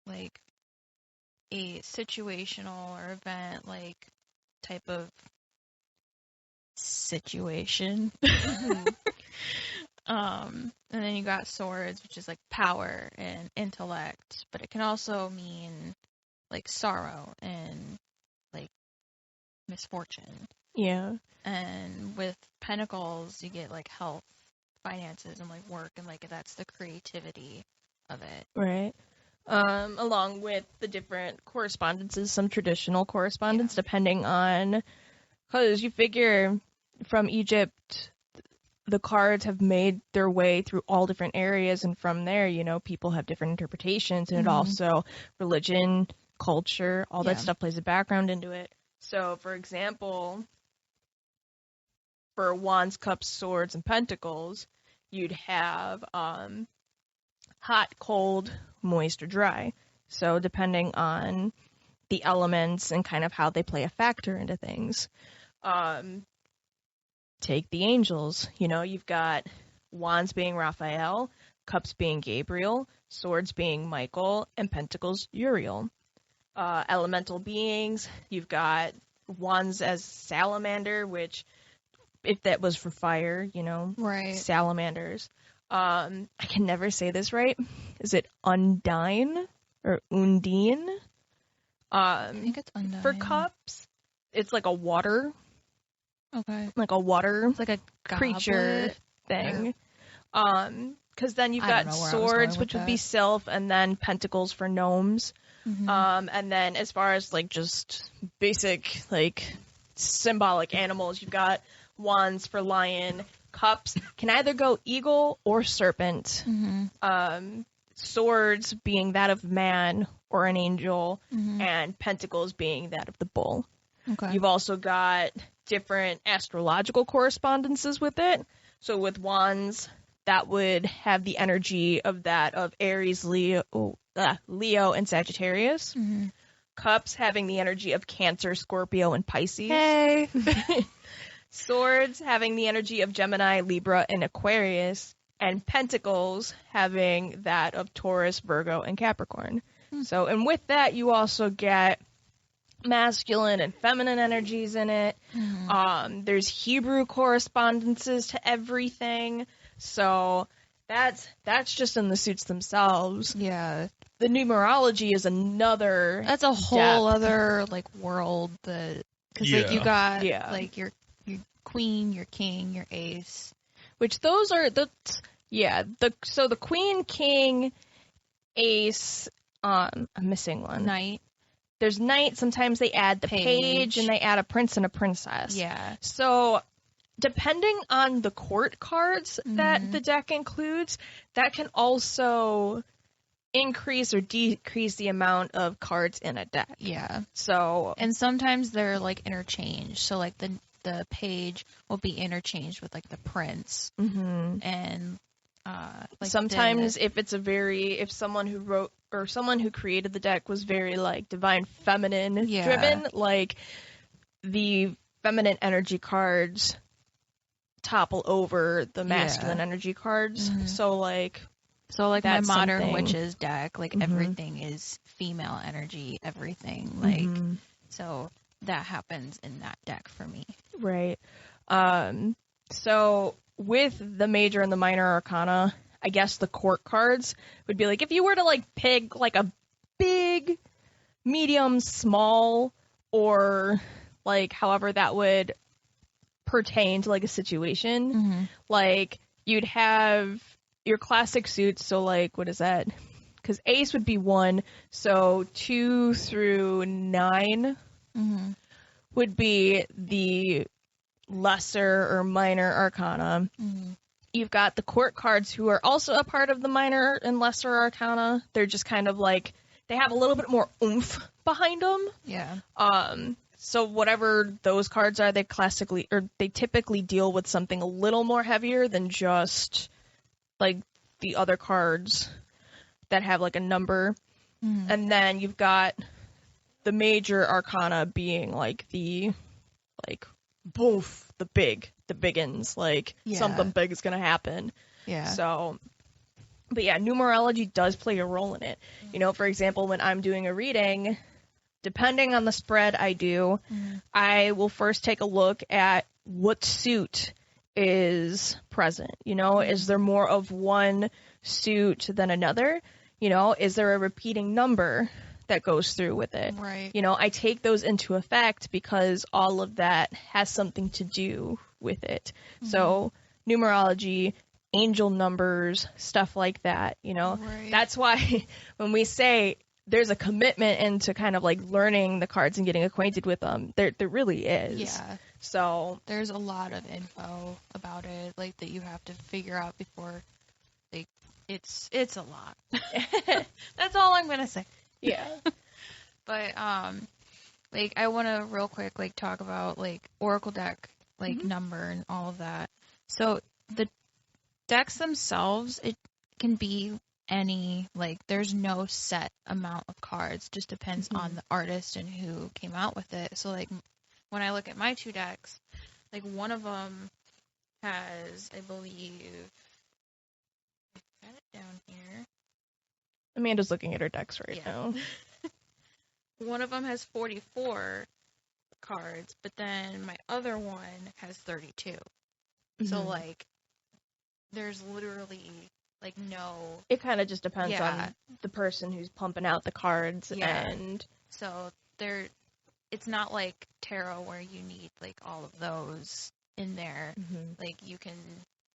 like a situational or event like type of situation. And then you got swords, which is like power and intellect, but it can also mean like sorrow and like misfortune. Yeah. And with pentacles, you get like health, finances, and like work, and like that's the creativity of it. Right. Along with the different correspondences, some traditional correspondence, depending on, because you figure from Egypt, the cards have made their way through all different areas, and from there, you know, people have different interpretations, and it also, religion, culture, all that stuff plays a background into it. So, for example, for wands, cups, swords, and pentacles, you'd have hot, cold, moist, or dry. So depending on the elements and kind of how they play a factor into things. Take the angels. You know, you've got wands being Raphael, cups being Gabriel, swords being Michael, and pentacles Uriel. Elemental beings, you've got wands as salamander, which, if that was for fire, you know, salamanders. I can never say this right. Is it Undine or Undine? I think it's Undine. For cups, it's like a water. Okay. Like a water. It's like a creature thing. Because then you've got swords, which would be sylph, and then pentacles for gnomes. And then as far as like just basic like symbolic animals, you've got wands for lion. Cups can either go eagle or serpent. Swords being that of man or an angel, and pentacles being that of the bull. Okay. You've also got different astrological correspondences with it. So with wands, that would have the energy of that of Aries, Leo, and Sagittarius. Cups having the energy of Cancer, Scorpio, and Pisces. Hey! Swords having the energy of Gemini, Libra, and Aquarius. And pentacles having that of Taurus, Virgo, and Capricorn. So, and with that, you also get masculine and feminine energies in it. There's Hebrew correspondences to everything. So that's just in the suits themselves. Yeah. The numerology is another. That's a whole other like world that, because like you got like your queen, your king, your ace, which those are so the queen, king, ace. I'm missing one. Knight. There's knight. Sometimes they add the page, and they add a prince and a princess. Yeah. So depending on the court cards that the deck includes, that can also increase or decrease the amount of cards in a deck. Yeah. So, and sometimes they're like interchanged. So like the page will be interchanged with like the prince. And like sometimes if someone who wrote or someone who created the deck was very like divine feminine driven, like the feminine energy cards topple over the masculine energy cards. So like my modern witches deck, like everything is female energy, everything like so that happens in that deck for me. Right. So with the major and the minor arcana, I guess the court cards would be like if you were to like pick like a big, medium, small, or like however that would pertain to like a situation. Like you'd have your classic suits, so like what is that? Because ace would be 1, so 2 through 9 would be the lesser or minor arcana. You've got the court cards who are also a part of the minor and lesser arcana. They're just kind of like they have a little bit more oomph behind them. Yeah. So whatever those cards are, they typically deal with something a little more heavier than just like the other cards that have like a number. And then you've got the major arcana being like the boof, the biggins, like something big is gonna happen. Yeah. So, but yeah, numerology does play a role in it. You know, for example, when I'm doing a reading, depending on the spread I do, I will first take a look at what suit is present. You know, is there more of one suit than another? You know, is there a repeating number that goes through with it? Right. You know, I take those into effect because all of that has something to do with it. So numerology, angel numbers, stuff like that, you know. Right. That's why when we say there's a commitment into kind of like learning the cards and getting acquainted with them, there really is. Yeah. So There's a lot of info about it, like, that you have to figure out before, like, it's a lot. That's all I'm gonna say. yeah. But like, I want to real quick like talk about like Oracle deck like number and all of that. So the decks themselves, it can be any, like, there's no set amount of cards, just depends on the artist and who came out with it. So like when I look at my 2 decks, like one of them has, I believe, I've got it down here. Amanda's looking at her decks right now. One of them has 44 cards, but then my other one has 32. So, like, there's literally, like, no... It kind of just depends on the person who's pumping out the cards. And so it's not like tarot where you need, like, all of those in there. Like, you can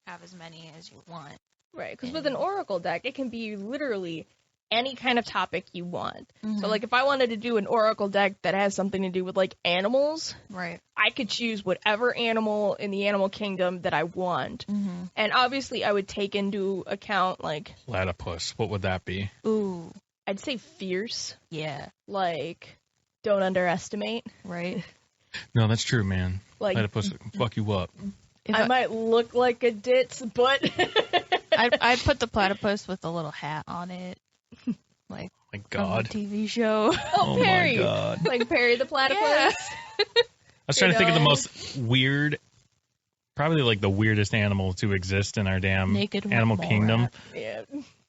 have as many as you want. Right, because with an Oracle deck, it can be literally any kind of topic you want. So, like, if I wanted to do an Oracle deck that has something to do with, like, animals, right, I could choose whatever animal in the animal kingdom that I want. And obviously, I would take into account, like... Platypus. What would that be? Ooh. I'd say fierce. Yeah. Like, don't underestimate. Right. No, that's true, man. Like, Platypus can fuck you up. I might look like a ditz, but... I'd put the platypus with a little hat on it. Like, My God. from the TV show. Oh, Perry. My God. Like Perry the platypus. Yeah. I was trying to think of the most weird, probably like the weirdest animal to exist in our damn Naked animal mole kingdom. rat. Yeah.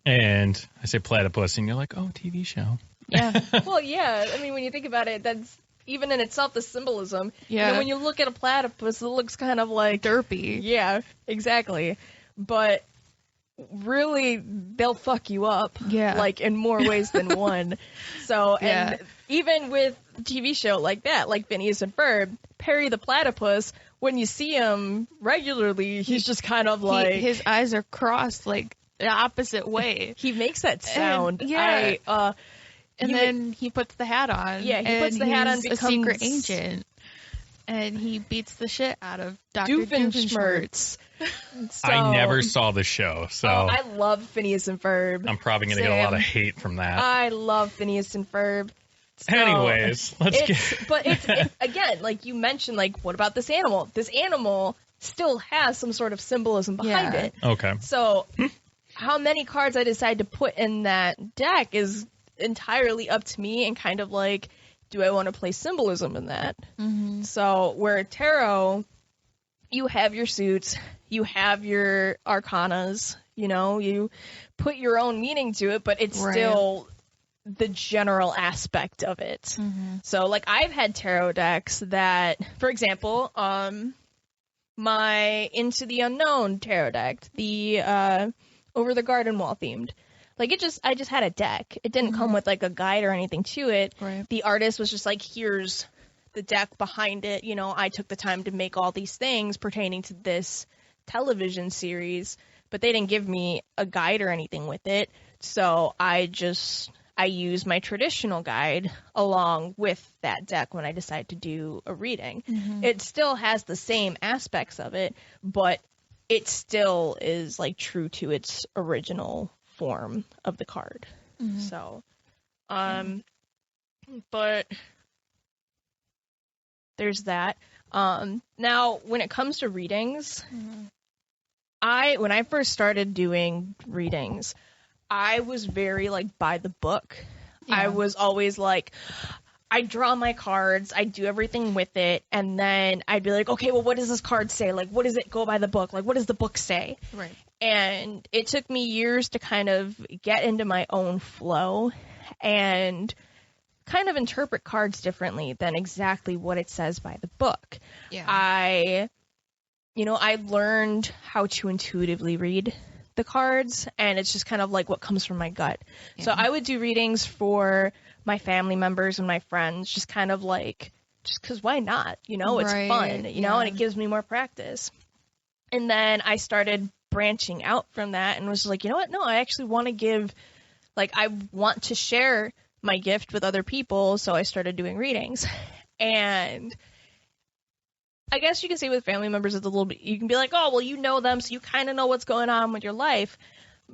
And I say platypus, and you're like, oh, TV show. Yeah. Well, yeah. I mean, when you think about it, that's even in itself the symbolism. Yeah. And when you look at a platypus, it looks kind of like... Derpy. Yeah, exactly. But really, they'll fuck you up. Yeah. Like, in more ways than one. So, and even with a TV show like that, like Phineas and Ferb, Perry the platypus, when you see him regularly, he's just kind of like... His eyes are crossed, like, the opposite way. He makes that sound. And, then he puts the hat on. Yeah, he puts the hat on, he's becomes a secret agent. And he beats the shit out of Dr. Doofenshmirtz. So, I never saw the show, so I love Phineas and Ferb. I'm probably going to get a lot of hate from that. I love Phineas and Ferb. So, Anyways, But it's again, like you mentioned, like, what about this animal? This animal still has some sort of symbolism behind it. Okay. So how many cards I decide to put in that deck is entirely up to me, and kind of like, do I want to place symbolism in that? So where tarot, you have your suits, you have your arcanas, you know, you put your own meaning to it, but it's still the general aspect of it. So like, I've had tarot decks that, for example, my Into the Unknown tarot deck, the Over the Garden Wall themed. Like, I just had a deck. It didn't come with, like, a guide or anything to it. Right. The artist was just like, here's the deck behind it. You know, I took the time to make all these things pertaining to this television series, but they didn't give me a guide or anything with it. So I use my traditional guide along with that deck when I decide to do a reading. It still has the same aspects of it, but it still is, like, true to its original form of the card. So, but there's that. Now, when it comes to readings, when I first started doing readings, I was very, like, by the book. I was always like, I draw my cards, I do everything with it, and then I'd be like, okay, well, what does this card say? Like, what does it go by the book? Like, what does the book say? Right. And it took me years to kind of get into my own flow and kind of interpret cards differently than exactly what it says by the book. Yeah. I learned how to intuitively read the cards, and it's just kind of like what comes from my gut. Yeah. So I would do readings for my family members and my friends, just kind of like, just because why not? It's Right, fun, and it gives me more practice. And then I started branching out from that and was like, you know what? No, I actually want to give, like, I want to share my gift with other people, so I started doing readings. And I guess you can say with family members, it's a little bit, you can be like, oh, well, you know them, so you kind of know what's going on with your life.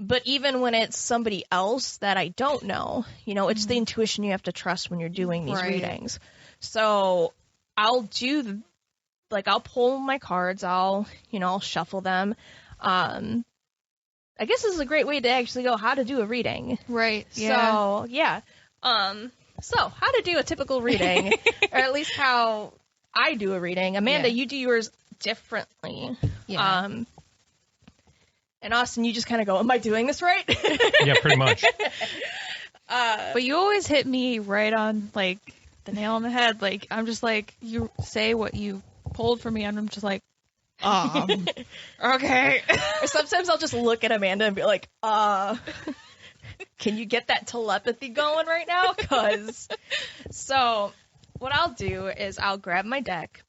But even when it's somebody else that I don't know, it's the intuition you have to trust when you're doing these readings. So I'll do, I'll pull my cards, I'll shuffle them. I guess this is a great way to actually go how to do a reading. Right. Yeah. So, yeah. So how to do a typical reading, or at least how I do a reading. Amanda, you do yours differently. Yeah. And Austin, you just kind of go, am I doing this right? Yeah, pretty much. But you always hit me right on, like, the nail on the head. Like, I'm just like, you say what you pulled for me, and I'm just like, okay. Or sometimes I'll just look at Amanda and be like, can you get that telepathy going right now? So what I'll do is I'll grab my deck,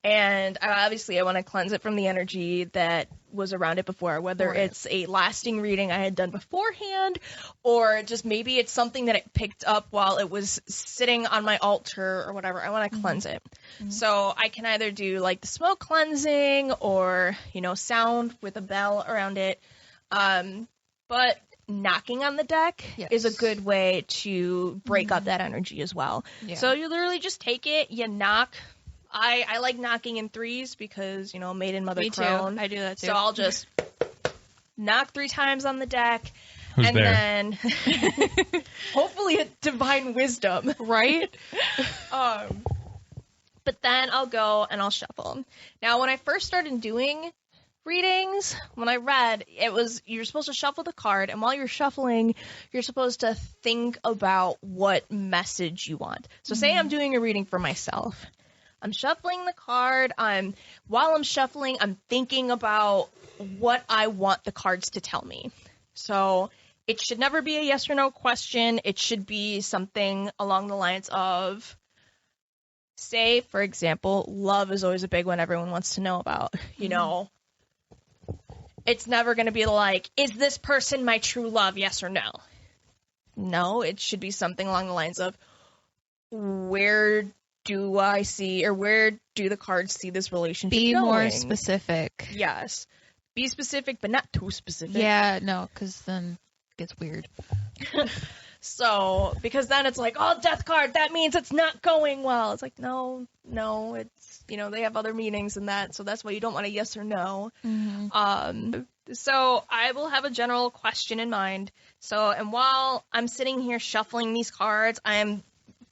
and obviously I want to cleanse it from the energy that was around it before, whether it's a lasting reading I had done beforehand, or just maybe it's something that it picked up while it was sitting on my altar or whatever. I want to cleanse it. So I can either do like the smoke cleansing or, sound with a bell around it. But knocking on the deck is a good way to break up that energy as well. Yeah. So you literally just take it, you knock. I like knocking in threes because, maiden, mother, crone. Me too. I do that too. So I'll just knock 3 times on the deck. Who's and there? Then hopefully a divine wisdom. Right? But then I'll go and I'll shuffle. Now, when I first started doing readings, when I read, you're supposed to shuffle the card, and while you're shuffling, you're supposed to think about what message you want. So say I'm doing a reading for myself. I'm shuffling the card. While I'm shuffling, I'm thinking about what I want the cards to tell me. So it should never be a yes or no question. It should be something along the lines of, say, for example, love is always a big one everyone wants to know about. It's never going to be like, is this person my true love, yes or no? No, it should be something along the lines of, where do I see, or where do the cards see this relationship Be going? more specific. Yes. Be specific, but not too specific. Yeah, no, because then it gets weird. So, because then it's like, oh, death card, that means it's not going well. It's like, no, it's, they have other meanings than that, so that's why you don't want a yes or no. So I will have a general question in mind. So, and while I'm sitting here shuffling these cards, I'm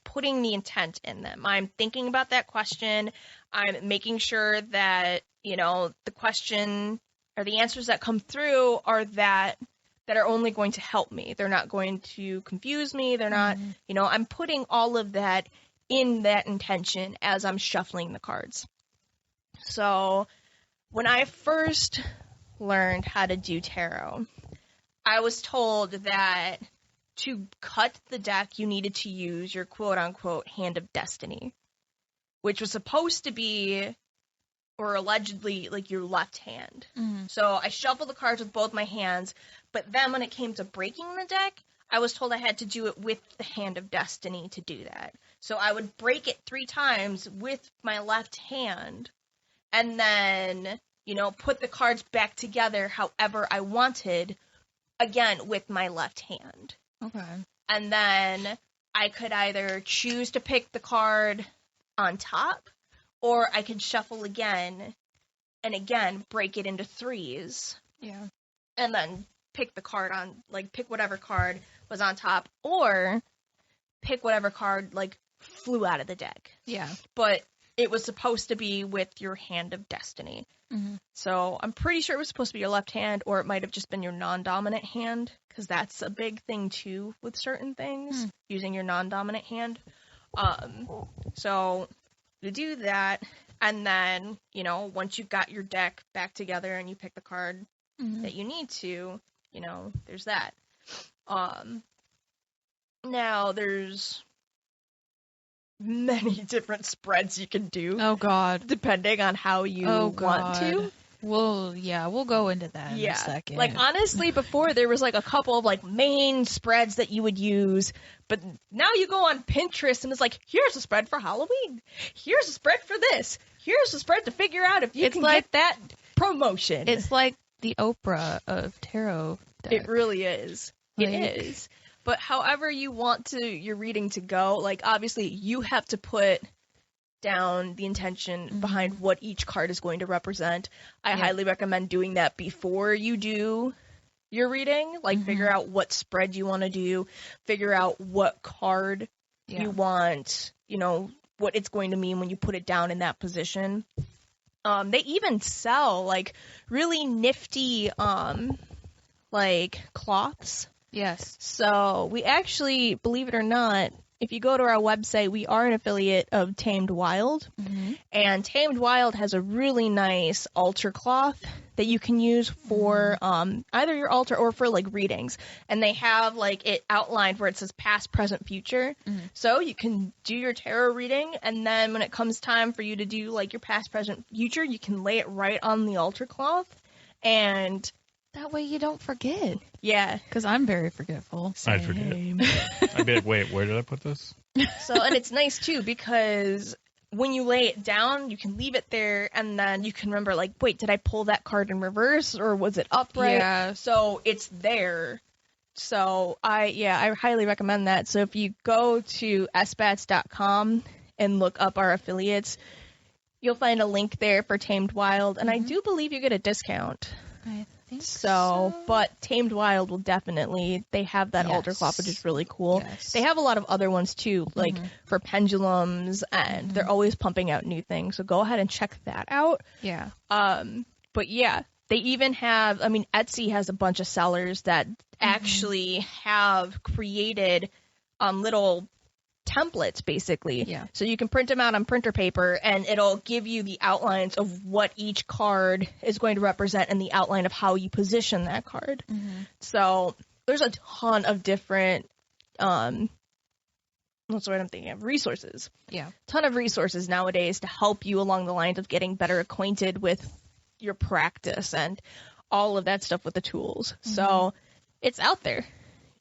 putting the intent in them. I'm thinking about that question. I'm making sure that, the question or the answers that come through are that are only going to help me. They're not going to confuse me. They're not, I'm putting all of that in that intention as I'm shuffling the cards. So when I first learned how to do tarot, I was told that to cut the deck, you needed to use your quote-unquote hand of destiny, which was supposed to be, or allegedly, like your left hand. So I shuffled the cards with both my hands, but then when it came to breaking the deck, I was told I had to do it with the hand of destiny to do that. So I would break it 3 times with my left hand, and then, put the cards back together however I wanted, again, with my left hand. Okay. And then I could either choose to pick the card on top, or I could shuffle again, and again, break it into 3s. Yeah. And then pick the card pick whatever card was on top, or pick whatever card, flew out of the deck. Yeah. But it was supposed to be with your hand of destiny. Mm-hmm. So I'm pretty sure it was supposed to be your left hand, or it might have just been your non-dominant hand, because that's a big thing too with certain things, using your non-dominant hand. So you do that, and then, you know, once you've got your deck back together and you pick the card that you need to, you know, there's that. Now there's many different spreads you can do. Oh, God. Depending on how you want to. We'll go into that in a second. Like, honestly, before there was like a couple of like main spreads that you would use, but now you go on Pinterest and it's like, here's a spread for Halloween. Here's a spread for this. Here's a spread to figure out if you can get that promotion. It's like the Oprah of tarot decks. It really is. It is. But however you want your reading to go, like, obviously you have to put down the intention behind what each card is going to represent. I highly recommend doing that before you do your reading. Like, figure out what spread you want to do, figure out what card you want, you know, what it's going to mean when you put it down in that position. They even sell, like, really nifty, like, cloths. Yes. So we actually, believe it or not, if you go to our website, we are an affiliate of Tamed Wild. And Tamed Wild has a really nice altar cloth that you can use for either your altar or for like readings. And they have like it outlined where it says past, present, future. So you can do your tarot reading, and then when it comes time for you to do like your past, present, future, you can lay it right on the altar cloth. And that way you don't forget. Yeah. Because I'm very forgetful. I'd forget. I'd be like, wait, where did I put this? So, and it's nice too, because when you lay it down, you can leave it there, and then you can remember, like, wait, did I pull that card in reverse, or was it upright? Yeah. So it's there. So I highly recommend that. So if you go to sbats.com and look up our affiliates, you'll find a link there for Tamed Wild, and I do believe you get a discount. I think so. But Tamed Wild will definitely, they have that altar cloth, which is really cool. They have a lot of other ones too, like for pendulums, and they're always pumping out new things. So go ahead and check that out. Yeah. But yeah, they even have, I mean, Etsy has a bunch of sellers that actually have created little templates, basically. Yeah. So you can print them out on printer paper, and it'll give you the outlines of what each card is going to represent and the outline of how you position that card. So there's a ton of different, what's the word I'm thinking of? Resources. Yeah. Ton of resources nowadays to help you along the lines of getting better acquainted with your practice and all of that stuff with the tools. So it's out there.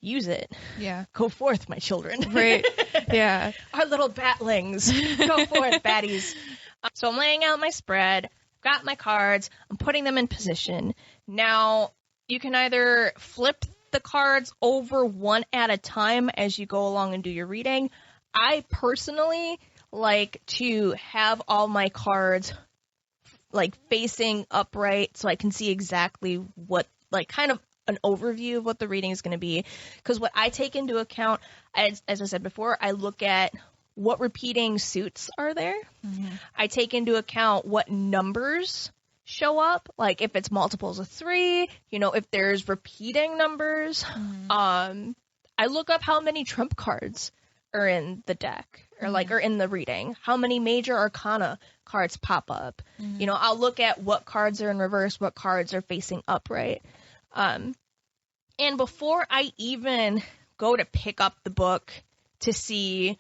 Use it. Yeah. Go forth, my children. Right. Yeah. Our little batlings. Go forth, baddies. So I'm laying out my spread, got my cards, I'm putting them in position. Now, you can either flip the cards over one at a time as you go along and do your reading. I personally like to have all my cards like facing upright so I can see exactly what, like, kind of an overview of what the reading is going to be. Because what I take into account, as I said before, I look at what repeating suits are there. I take into account what numbers show up, like if it's multiples of 3, you know, if there's repeating numbers. I look up how many trump cards are in the deck, or like are in the reading, how many major arcana cards pop up. You know, I'll look at what cards are in reverse, what cards are facing upright. And before I even go to pick up the book to see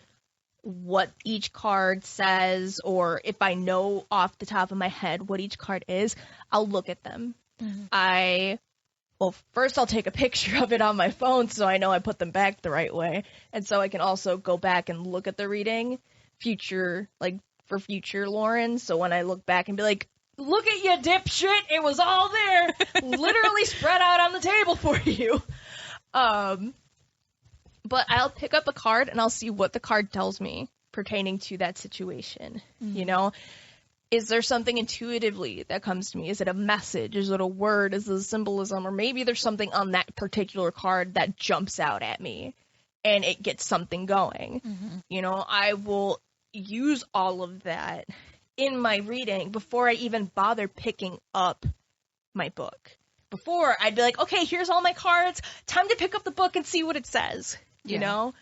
what each card says, or if I know off the top of my head what each card is, I'll look at them. First I'll take a picture of it on my phone so I know I put them back the right way. And so I can also go back and look at the reading for future Lauren. So when I look back and be like, look at you, dipshit, it was all there, literally spread out on the table for you. But I'll pick up a card and I'll see what the card tells me pertaining to that situation. You know, is there something intuitively that comes to me? Is it a message? Is it a word? Is it a symbolism? Or maybe there's something on that particular card that jumps out at me. and it gets something going. Mm-hmm. You know, I will use all of that in my reading before I even bother picking up my book. Before, I'd be like, okay, here's all my cards. Time to pick up the book and see what it says. You know?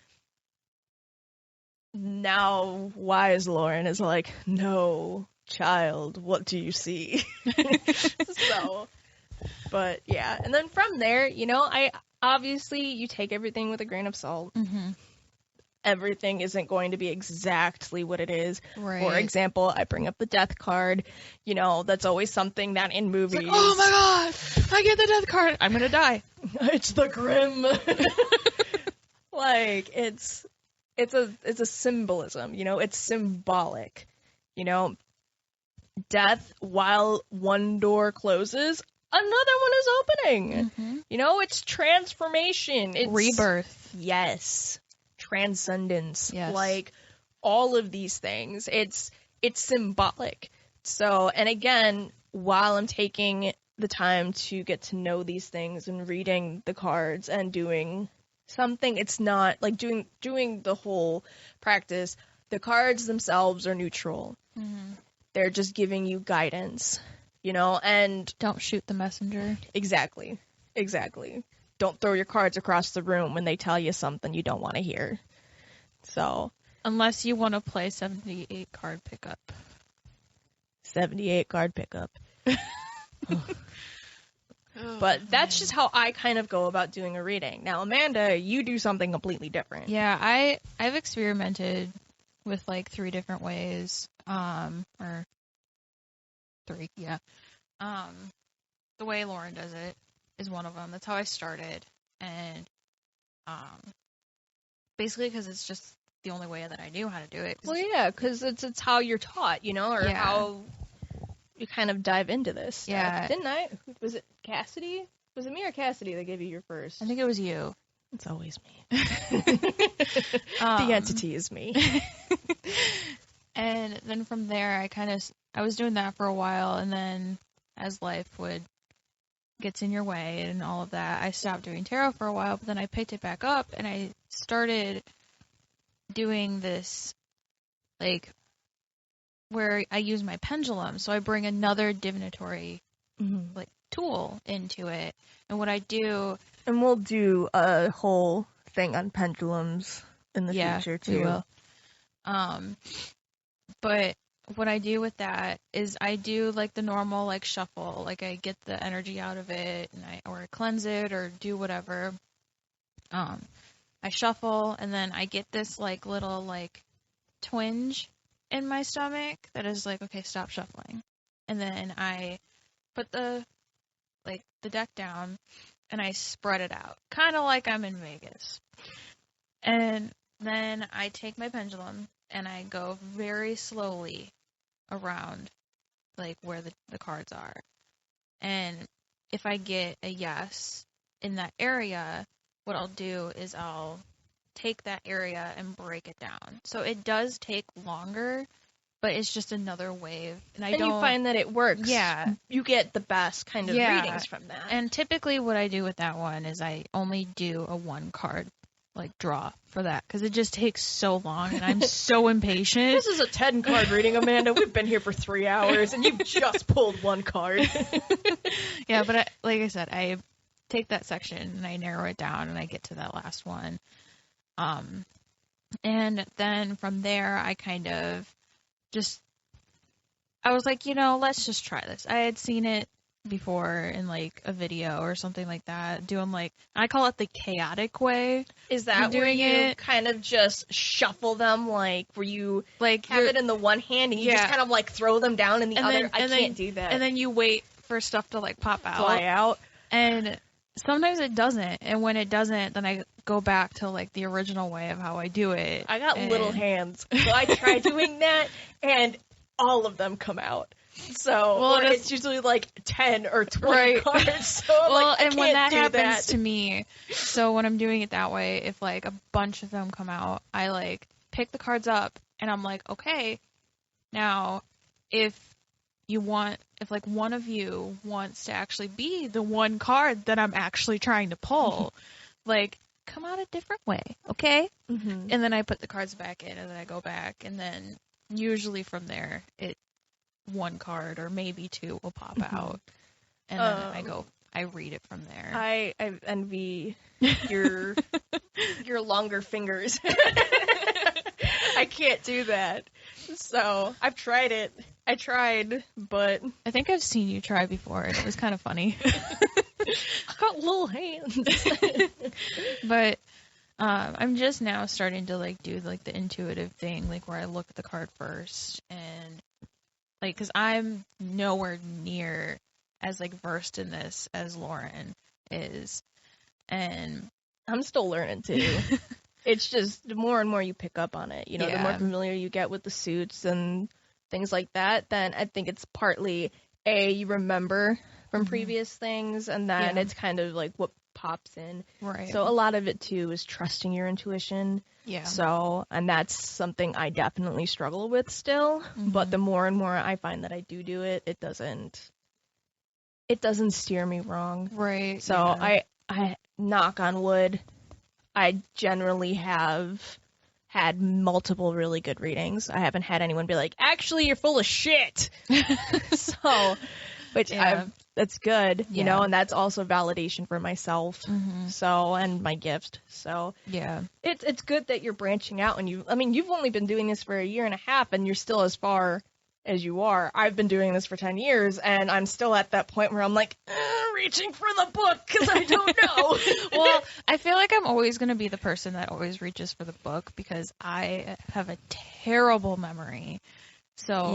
Now, wise Lauren is like, no, child, what do you see? So, but yeah. And then from there, you know, obviously, you take everything with a grain of salt. Mm-hmm. Everything isn't going to be exactly what it is. Right. For example, I bring up the death card. You know, that's always something that in movies. It's like, oh my god, I get the death card. I'm gonna die. It's the grim. Like, it's a symbolism. You know, it's symbolic. You know, death, while one door closes, another one is opening. Mm-hmm. You know, it's transformation. It's rebirth. Yes. Transcendence. Yes. Like, all of these things. It's symbolic. So, and again, while I'm taking the time to get to know these things and reading the cards and doing something, it's not like doing the whole practice. The cards themselves are neutral. Mm-hmm. They're just giving you guidance, you know, and Don't shoot the messenger. exactly. Don't throw your cards across the room when they tell you something you don't want to hear. So, Unless you want to play 78 card pickup. 78 card pickup. But that's just how I kind of go about doing a reading. Now, Amanda, you do something completely different. Yeah, I've experimented with like 3 different ways. Or 3, yeah. The way Lauren does it is one of them. That's how I started. And basically because it's just the only way that I knew how to do it. Well, yeah, because it's how you're taught, you know, or Yeah. how you kind of dive into this stuff. Yeah. Didn't I? Was it Cassidy? Was it me or Cassidy that gave you your first? I think it was you. It's always me. The entity is me. And then from there, I was doing that for a while, and then as life gets in your way and all of that, I stopped doing tarot for a while, but then I picked it back up, and I started doing this, like, where I use my pendulum, so I bring another divinatory, like, tool into it, and what I do... And we'll do a whole thing on pendulums in the future, too. We will. But what I do with that is I do like the normal like shuffle, like I get the energy out of it and I cleanse it or do whatever. I shuffle and then I get this like little like twinge in my stomach that is like, okay, stop shuffling. And then I put the deck down and I spread it out, kind of like I'm in Vegas. And then I take my pendulum and I go very slowly around, like, where the cards are. And if I get a yes in that area, what I'll do is I'll take that area and break it down. So it does take longer, but it's just another wave. And you find that it works. Yeah. You get the best kind of readings from that. And typically what I do with that one is I only do a 1 card like draw for that because it just takes so long and I'm so impatient. This is a 10 card reading, Amanda. We've been here for 3 hours and you've just pulled 1 card. Yeah, but like I said, I take that section and I narrow it down and I get to that last one. And then from there I kind of I was like, let's just try this. I had seen it before in like a video or something like that, doing like, I call it the chaotic way. Is that where you kind of just shuffle them, like where you like have it in the one hand and you just kind of like throw them down in the other? I can't do that. And then you wait for stuff to like pop out, fly out, and sometimes it doesn't. And when it doesn't, then I go back to like the original way of how I do it. I got little hands, so I try doing that, and all of them come out. So it's usually like 10 or 20 cards. So and when that happens to me, so when I'm doing it that way, if like a bunch of them come out, I like pick the cards up and I'm like, okay, now if like one of you wants to actually be the 1 card that I'm actually trying to pull, like come out a different way, okay? Mm-hmm. And then I put the cards back in, and then I go back, and then usually from there, one card or maybe two will pop out, and then I read it from there. I envy your your longer fingers. I can't do that. So I've tried it. I tried, but I think I've seen you try before, and it was kind of funny. I got little hands. But I'm just now starting to like do like the intuitive thing, like where I look at the card first, and like because I'm nowhere near as like versed in this as Lauren is, and I'm still learning too. It's just the more and more you pick up on it, you know, the more familiar you get with the suits and things like that, then I think it's partly you remember from previous things, and then it's kind of like what pops in. Right. So a lot of it too is trusting your intuition. Yeah. So, and that's something I definitely struggle with still, but the more and more I find that I do it, it doesn't steer me wrong. Right. So I knock on wood, I generally have had multiple really good readings. I haven't had anyone be like, actually, you're full of shit. So, which that's good, you know, and that's also validation for myself. So, and my gift. So, it's good that you're branching out, and you've only been doing this for 1.5 years, and you're still as far as you are. I've been doing this for 10 years, and I'm still at that point where I'm like, reaching for the book because I don't know. Well, I feel like I'm always going to be the person that always reaches for the book because I have a terrible memory. So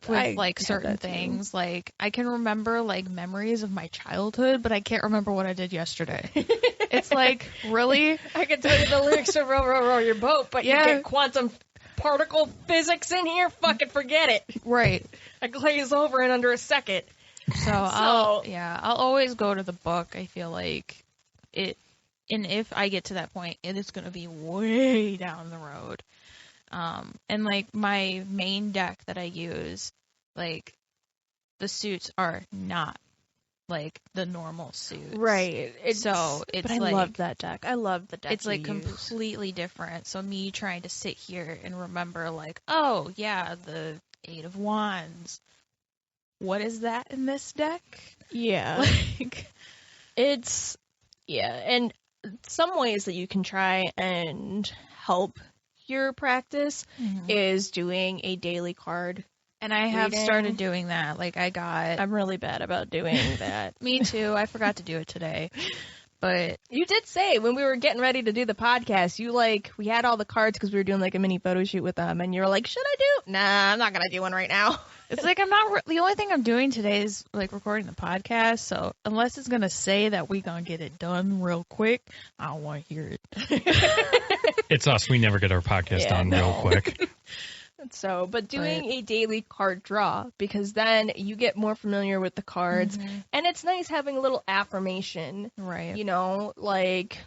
with like certain things, like I can remember like memories of my childhood, but I can't remember what I did yesterday. It's like, really? I can tell you the lyrics to Row, Row, Row Your Boat, but you get quantum particle physics in here, fucking forget it. Right. I glaze over in under a second. So I'll always go to the book. I feel like it, and if I get to that point, it is going to be way down the road. And like my main deck that I use, like the suits are not like the normal suits. Right. It's but I love that deck. I love the deck. It's like completely different. So me trying to sit here and remember like, oh yeah, the 8 of Wands. What is that in this deck? Yeah. Like and some ways that you can try and help your practice is doing a daily card. And I have started doing that. Like I'm really bad about doing that. Me too. I forgot to do it today. But you did say when we were getting ready to do the podcast, we had all the cards because we were doing like a mini photo shoot with them, and you were like, should I do? Nah, I'm not going to do one right now. It's like the only thing I'm doing today is like recording the podcast, so unless it's going to say that we going to get it done real quick, I don't want to hear it. It's us. We never get our podcast done real quick. So, but doing a daily card draw, because then you get more familiar with the cards, and it's nice having a little affirmation. Right. You know, like,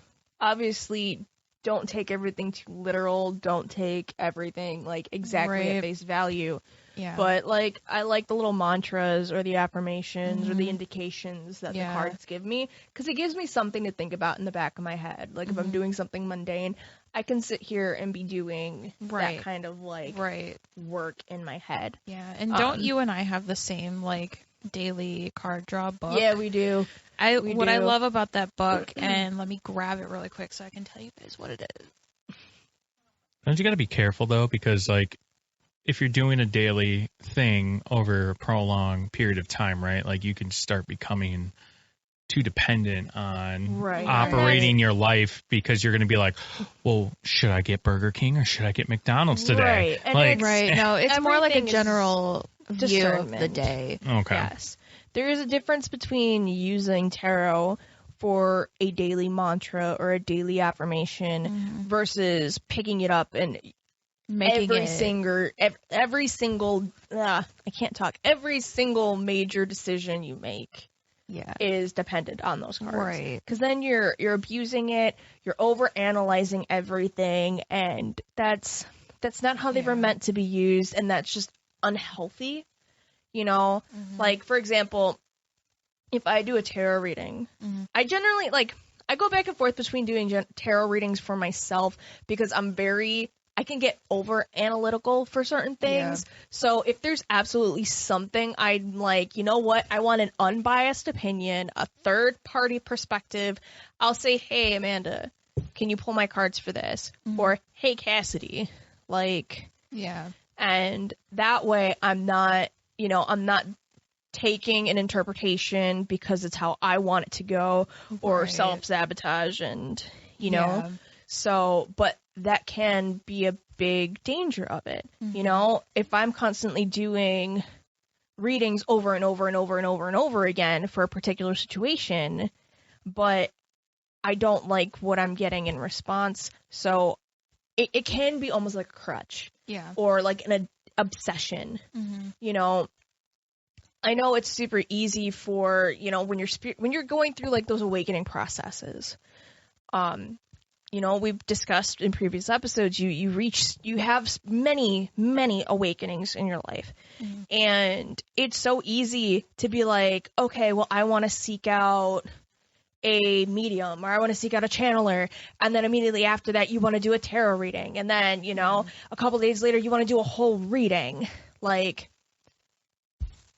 obviously, don't take everything too literal. Don't take everything, like, exactly at face value. Yeah. But, like, I like the little mantras or the affirmations or the indications that the cards give me, because it gives me something to think about in the back of my head. Like, if I'm doing something mundane, I can sit here and be doing that kind of, like, work in my head. Yeah, and don't you and I have the same, like, daily card draw book? Yeah, we do. What I love about that book, and let me grab it really quick so I can tell you guys what it is. Don't you got to be careful, though, because, like, if you're doing a daily thing over a prolonged period of time, right, like, you can start becoming too dependent on operating your life, because you're going to be like, well, should I get Burger King or should I get McDonald's today? Right. Like, No, it's more like a general view of the day. Okay. Yes. There is a difference between using tarot for a daily mantra or a daily affirmation versus picking it up and every single major decision you make is dependent on those cards. Right. Because then you're abusing it, you're over analyzing everything, and that's not how they were meant to be used, and that's just unhealthy. You know? Like, for example, if I do a tarot reading, I generally, like, I go back and forth between doing tarot readings for myself because I can get over analytical for certain things. Yeah. So if there's absolutely something I'm like, you know what, I want an unbiased opinion, a third party perspective, I'll say, hey, Amanda, can you pull my cards for this? Mhm. Or, hey, Cassidy, like, Yeah. and that way I'm not taking an interpretation because it's how I want it to go or Right. self-sabotage and, Yeah. So, but that can be a big danger of it. Mhm. If I'm constantly doing readings over and over and over and over and over again for a particular situation, but I don't like what I'm getting in response, so it can be almost like a crutch Yeah. or like an obsession. Mhm. I know it's super easy for, when you're going through like those awakening processes. We've discussed in previous episodes, you have many, many awakenings in your life. Mhm. And it's so easy to be like, okay, well, I want to seek out a medium or I want to seek out a channeler. And then immediately after that, you want to do a tarot reading. And then, a couple days later, you want to do a whole reading. Like,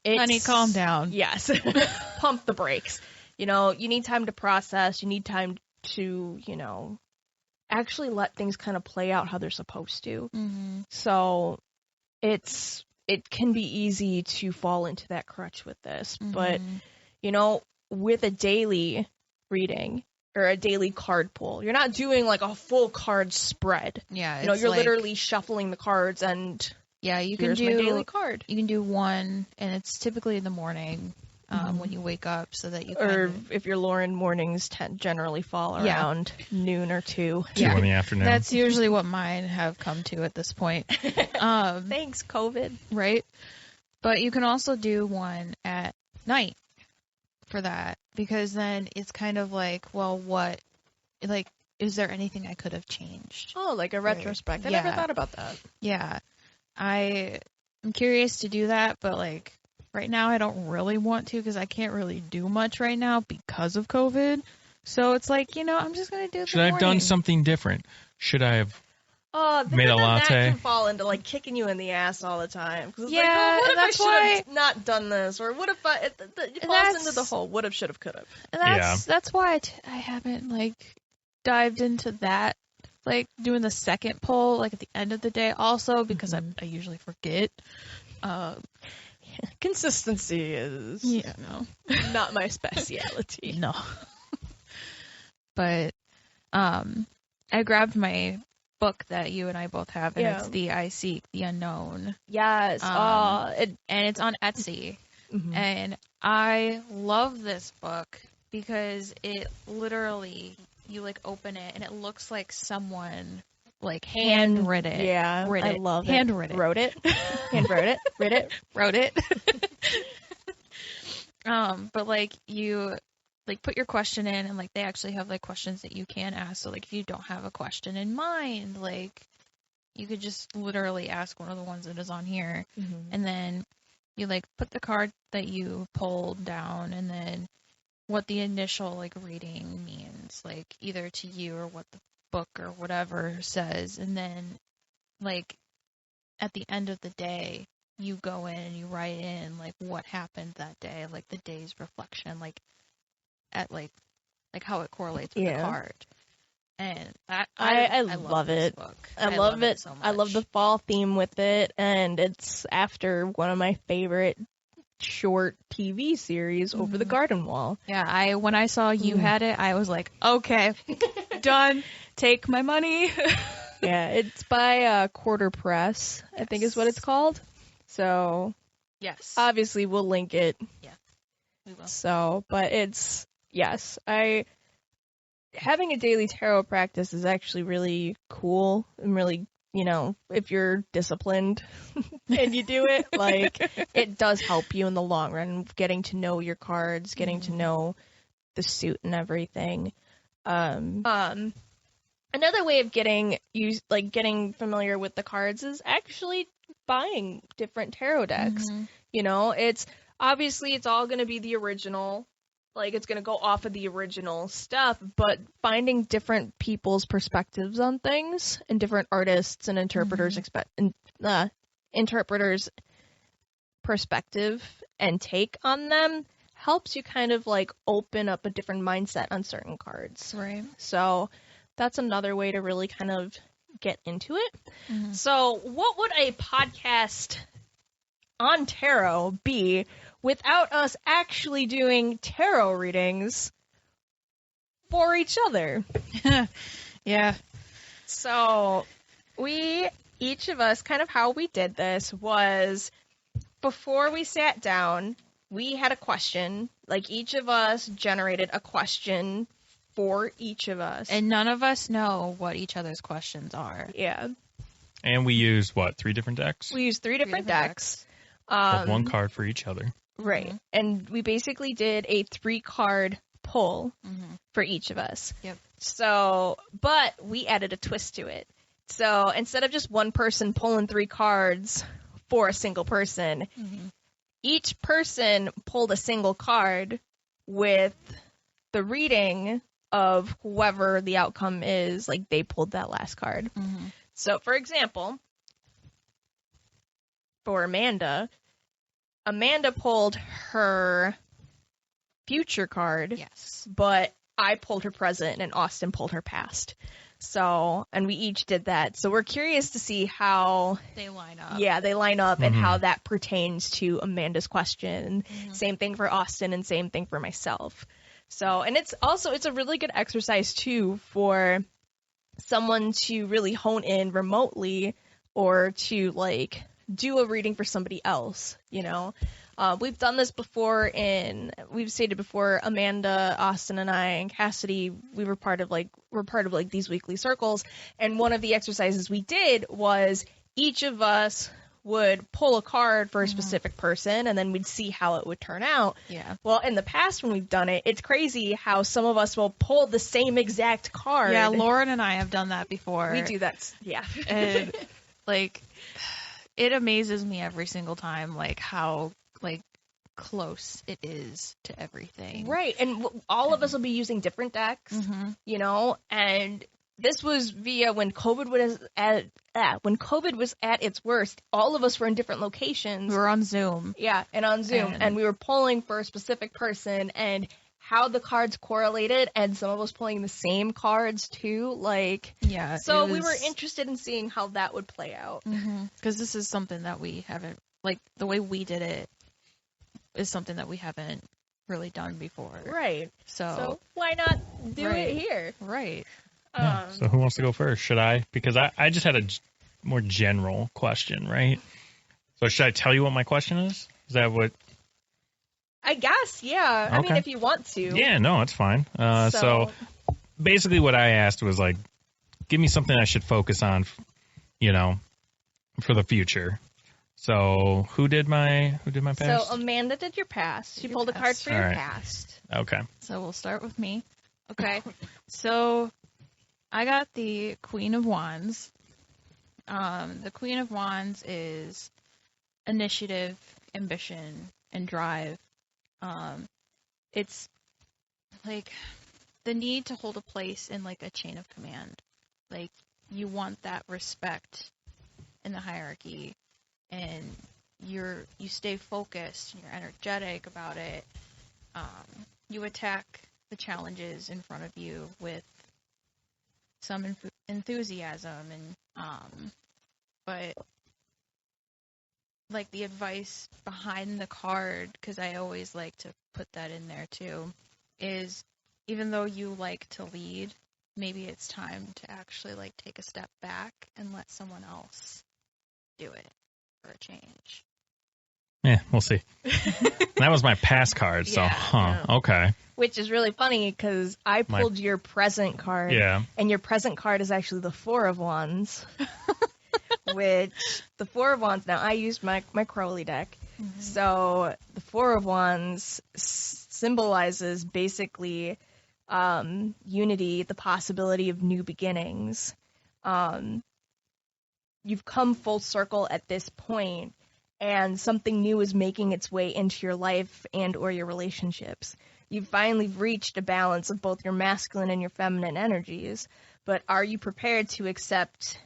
Honey, calm down. Yes. Pump the brakes. You need time to process. You need time to, actually let things kind of play out how they're supposed to. Mhm. So it can be easy to fall into that crutch with this. But, Mhm. with a daily reading or a daily card pull, you're not doing like a full card spread. Yeah. You're like, literally shuffling the cards and Yeah, you can here's my do daily card. You can do one, and it's typically in the morning when you wake up, so that you Or can. if your Lauren mornings generally fall Yeah. around noon or 2. 2 in the afternoon. That's usually what mine have come to at this point. Thanks, COVID. Right? But you can also do one at night for that, because then it's kind of like, well, is there anything I could have changed? Oh, like a retrospect. I never Yeah. thought about that. Yeah. I'm curious to do that, but like right now I don't really want to because I can't really do much right now because of COVID. So it's like, I'm just going to do it. Should I have done something different? Should I have made a latte? That can fall into like kicking you in the ass all the time. Cause it's Yeah, like, oh, what if that's I should have not done this? Or what if it falls into the whole would have, should have, could have. And that's why I haven't like dived into that, like doing the second poll like at the end of the day also because I usually forget. Consistency is not my specialty. No. But I grabbed my book that you and I both have, and it's the I Seek the Unknown. Yes. And it's on Etsy. Mhm. And I love this book because it literally, you like open it and it looks like someone like handwritten it. Yeah, I love it. Handwritten. Wrote it. Handwrote it. Writ it. Wrote it. But like you like put your question in, and like they actually have like questions that you can ask. So like if you don't have a question in mind, like you could just literally ask one of the ones that is on here, and then you like put the card that you pulled down, and then what the initial like reading means, like either to you or what the book or whatever says, and then like at the end of the day you go in and you write in like what happened that day, like the day's reflection, like at like how it correlates with the card. And that I love it. This book. I love it so much. I love the fall theme with it, and it's after one of my favorite short TV series, Over the Garden Wall. Yeah, when I saw you had it, I was like, okay, done. Take my money. Yeah, it's by Quarter Press, I think is what it's called. So, yes, obviously we'll link it. Yeah, we will. So, but having a daily tarot practice is actually really cool and really, if you're disciplined and you do it, like, it does help you in the long run, getting to know your cards, getting to know the suit and everything. Another way of getting familiar with the cards is actually buying different tarot decks. It's all going to be the original, Like, it's going to go off of the original stuff, but finding different people's perspectives on things and different artists and interpreters interpreters' perspective and take on them helps you kind of like open up a different mindset on certain cards. Right. So that's another way to really kind of get into it. Mm-hmm. So what would a podcast on tarot be without us actually doing tarot readings for each other? Yeah. So each of us, kind of how we did this was before we sat down, we had a question. Like, each of us generated a question for each of us. And none of us know what each other's questions are. Yeah. And we used, 3 different decks? We used 3 different decks. With 1 card for each other. Right. Mm-hmm. And we basically did a 3-card pull Mm-hmm. for each of us. Yep. So, but we added a twist to it. So instead of just one person pulling 3 cards for a single person, Mm-hmm. each person pulled a single card with the reading of whoever the outcome is. Like, they pulled that last card. Mm-hmm. So, for example, for Amanda pulled her future card. Yes. But I pulled her present and Austin pulled her past. So, and we each did that. So we're curious to see how They line up. they line up and Mhm. how that pertains to Amanda's question. Mhm. Same thing for Austin and same thing for myself. So, and it's a really good exercise too for someone to really hone in remotely or to like do a reading for somebody else, you know. We've done this before we've stated before, Amanda, Austin, and I, and Cassidy, we're part of these weekly circles, and one of the exercises we did was each of us would pull a card for a specific person, and then we'd see how it would turn out. Yeah. Well, in the past when we've done it, it's crazy how some of us will pull the same exact card. Yeah, Lauren and I have done that before. We do that, yeah. And like, it amazes me every single time, like how like close it is to everything. Right, and all of us will be using different decks, Mm-hmm. you know, and this was via when COVID was at its worst. All of us were in different locations. We were on Zoom. Yeah, and on Zoom, and we were pulling for a specific person, and how the cards correlated, and some of us pulling the same cards too, like. Yeah. So we were interested in seeing how that would play out. Because this is something that we haven't, like, the way we did it is something that we haven't really done before. Right. So why not do Right. it here? right. Yeah. So who wants to go first? Should I? Because I just had a more general question, right? So should I tell you what my question is? Is that what? I guess, yeah. I mean, Okay. if you want to. Yeah, no, it's fine. So basically what I asked was like, give me something I should focus on, you know, for the future. So who did my past? So Amanda did your past. She Your pulled a card past. for your All right. past. Okay. So we'll start with me. Okay. So I got the Queen of Wands. The Queen of Wands is initiative, ambition, and drive. It's like the need to hold a place in like a chain of command. Like, you want that respect in the hierarchy, and you stay focused, and you're energetic about it. You attack the challenges in front of you with some enthusiasm, and but like the advice behind the card, because I always like to put that in there too, is even though you like to lead, maybe it's time to actually like take a step back and let someone else do it for a change. Yeah, we'll see. That was my past card, so Yeah. okay. Which is really funny because I pulled your present card. Yeah. And your present card is actually the Four of Wands. Which, the Four of Wands, now I used my Crowley deck. Mm-hmm. So, the Four of Wands symbolizes basically unity, the possibility of new beginnings. You've come full circle at this point, and something new is making its way into your life and or your relationships. You've finally reached a balance of both your masculine and your feminine energies, but are you prepared to accept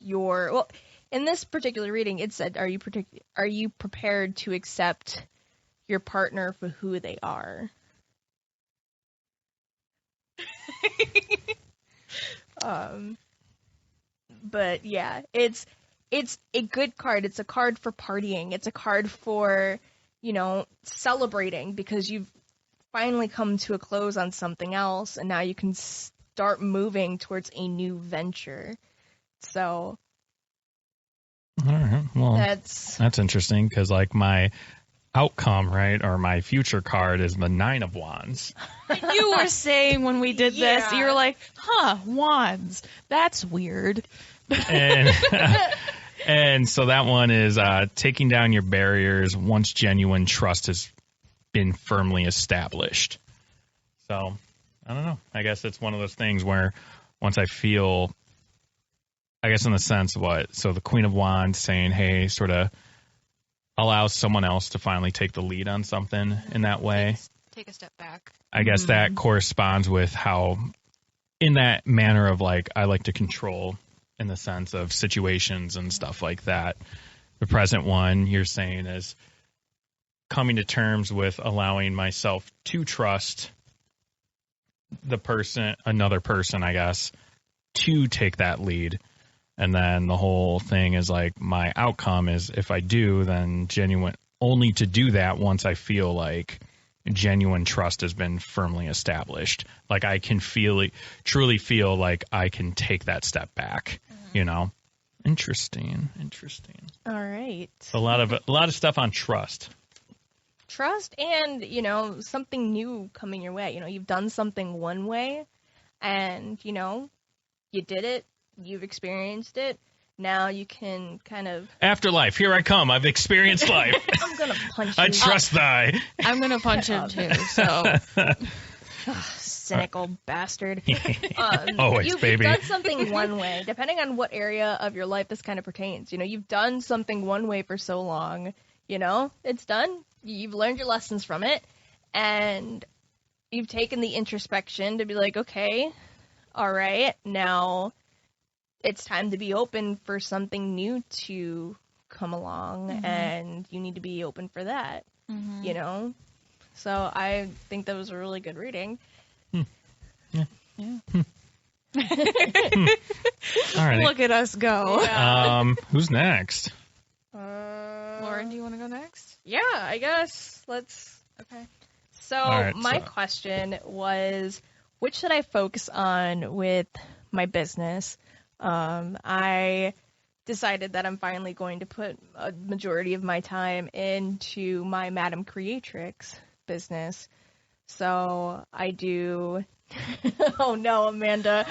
your... Well, in this particular reading, it said, are you prepared to accept your partner for who they are? But yeah, it's a good card. It's a card for partying. It's a card for, celebrating because you've finally come to a close on something else, and now you can start moving towards a new venture. So, all right. Well, that's interesting because like my outcome, right, or my future card is the 9 of Wands. You were saying when we did this, Yeah. you were like, wands. That's weird. And and so that one is taking down your barriers once genuine trust has been firmly established. So I don't know. I guess it's one of those things where once I feel, I guess in the sense of what, so the Queen of Wands saying, hey, sort of allows someone else to finally take the lead on something in that way. Take a step back. I guess that corresponds with how, in that manner of like, I like to control in the sense of situations and stuff like that. The present one you're saying is coming to terms with allowing myself to trust another person, I guess, to take that lead. And then the whole thing is like my outcome is if I do, then only to do that once I feel like genuine trust has been firmly established. Like I can truly feel like I can take that step back, Interesting. all right. A lot of stuff on trust. Trust and, something new coming your way. You've done something one way and, you did it. You've experienced it. Now you can kind of... Afterlife, here I come. I've experienced life. I'm going to punch you. I trust thy. I'm going to punch him too, so... Cynical bastard. Always, you've baby. done something one way, depending on what area of your life this kind of pertains. You've done something one way for so long. It's done. You've learned your lessons from it. And you've taken the introspection to be like, okay, all right, now... it's time to be open for something new to come along, and you need to be open for that, So I think that was a really good reading. Yeah. All right. Look at us go. Yeah. Who's next? Lauren, do you want to go next? Yeah, I guess. Okay. So All right, my question was, what should I focus on with my business? I decided that I'm finally going to put a majority of my time into my Madam Creatrix business. So I do... Oh no, Amanda.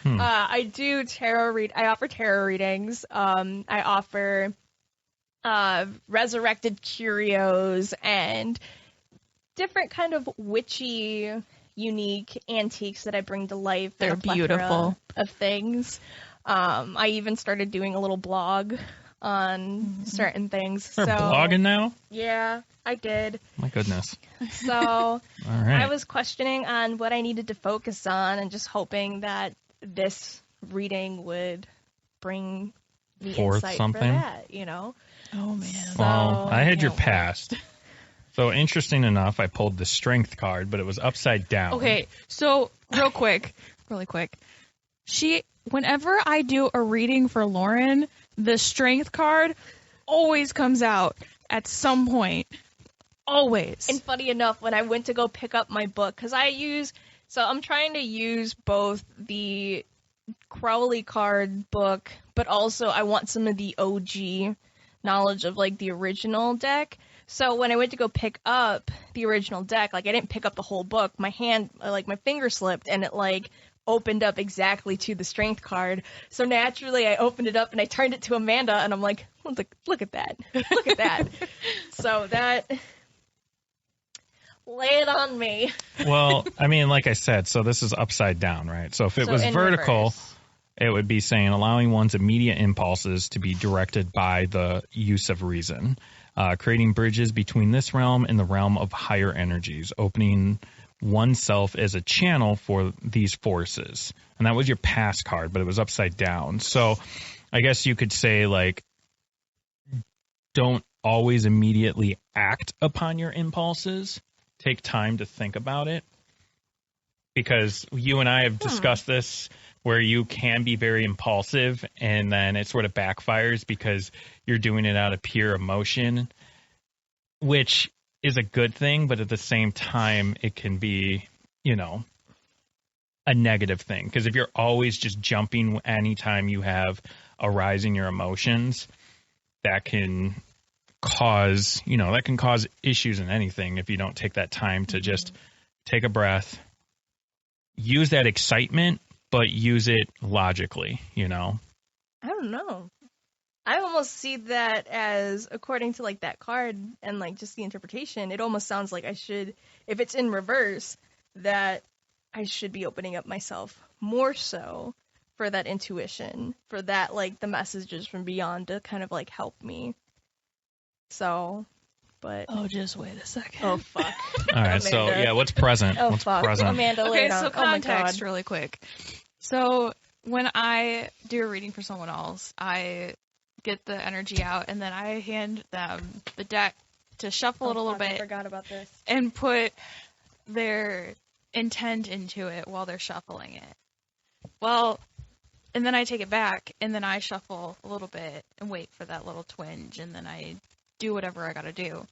I do I offer tarot readings. I offer resurrected curios and different kind of witchy, unique antiques that I bring to life. They're in a plethora beautiful. of things. I even started doing a little blog on certain things. You're so blogging now? yeah, I did. My goodness. So All right. I was questioning on what I needed to focus on and just hoping that this reading would bring the Forth insight something? for that, Oh, man. Well, I had your can't wait. past. So interesting enough, I pulled the strength card, but it was upside down. Okay, so really quick. Whenever I do a reading for Lauren, the strength card always comes out at some point. Always. And funny enough, when I went to go pick up my book, because I'm trying to use both the Crowley card book, but also I want some of the OG knowledge of like the original deck. So when I went to go pick up the original deck, like I didn't pick up the whole book. My finger slipped and it like opened up exactly to the strength card. So naturally I opened it up and I turned it to Amanda and I'm like, look at that. Look at that. So that, lay it on me. Well, I mean, like I said, so this is upside down, right? So if it was in vertical, reverse. it would be saying allowing one's immediate impulses to be directed by the use of reason, creating bridges between this realm and the realm of higher energies, opening oneself as a channel for these forces. And that was your pass card, but it was upside down. So I guess you could say, like, don't always immediately act upon your impulses. Take time to think about it. Because you and I have discussed this, where you can be very impulsive and then it sort of backfires because you're doing it out of pure emotion, which is a good thing, but at the same time, it can be, you know, a negative thing. Because if you're always just jumping anytime you have a rise in your emotions, that can cause, you know, that can cause issues in anything if you don't take that time to just take a breath, use that excitement, but use it logically, you know? I don't know. I almost see that as, according to, like, that card and, like, just the interpretation, it almost sounds like I should, if it's in reverse, that I should be opening up myself more so for that intuition, for that, like, the messages from beyond to kind of, like, help me. So, but... Oh, just wait a second. Oh, fuck. All right, so, Amanda. yeah, what's present? Oh, What's fuck. present? Amanda, lay Okay, it on. so Oh, my context God. really quick. So when I do a reading for someone else, I get the energy out and then I hand them the deck to shuffle it a little fuck, I bit forgot about this. and put their intent into it while they're shuffling it. Well, and then I take it back and then I shuffle a little bit and wait for that little twinge and then I do whatever I gotta do.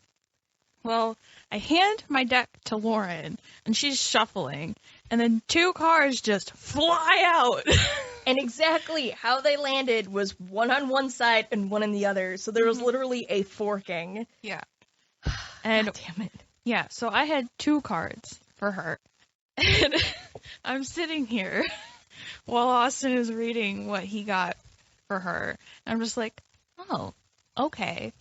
Well, I hand my deck to Lauren, and she's shuffling, and then 2 cards just fly out. And exactly how they landed was one on one side and one on the other. So there was literally a forking. Yeah. And God damn it. yeah, so I had 2 cards for her. And I'm sitting here while Austin is reading what he got for her. And I'm just like, oh, okay.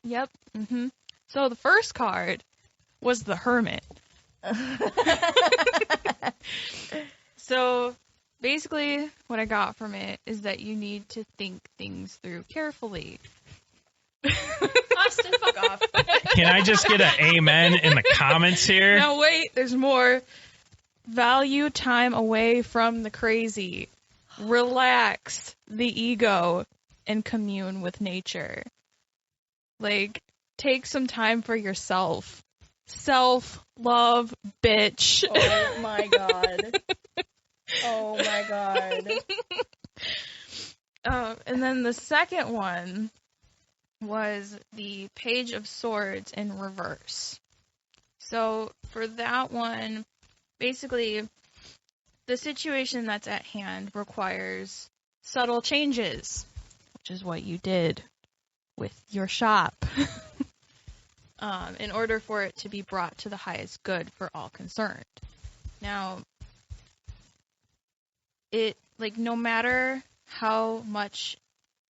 Yep. Mm-hmm. So the first card was the Hermit. So basically what I got from it is that you need to think things through carefully. Austin, fuck off. Can I just get an amen in the comments here? Now wait, there's more. Value time away from the crazy. Relax the ego and commune with nature. Like, take some time for yourself. Self-love, bitch. Oh my god. Oh my god. And then the second one was the Page of Swords in reverse. So for that one, basically, the situation that's at hand requires subtle changes, which is what you did with your shop, in order for it to be brought to the highest good for all concerned. Now, it, like, no matter how much,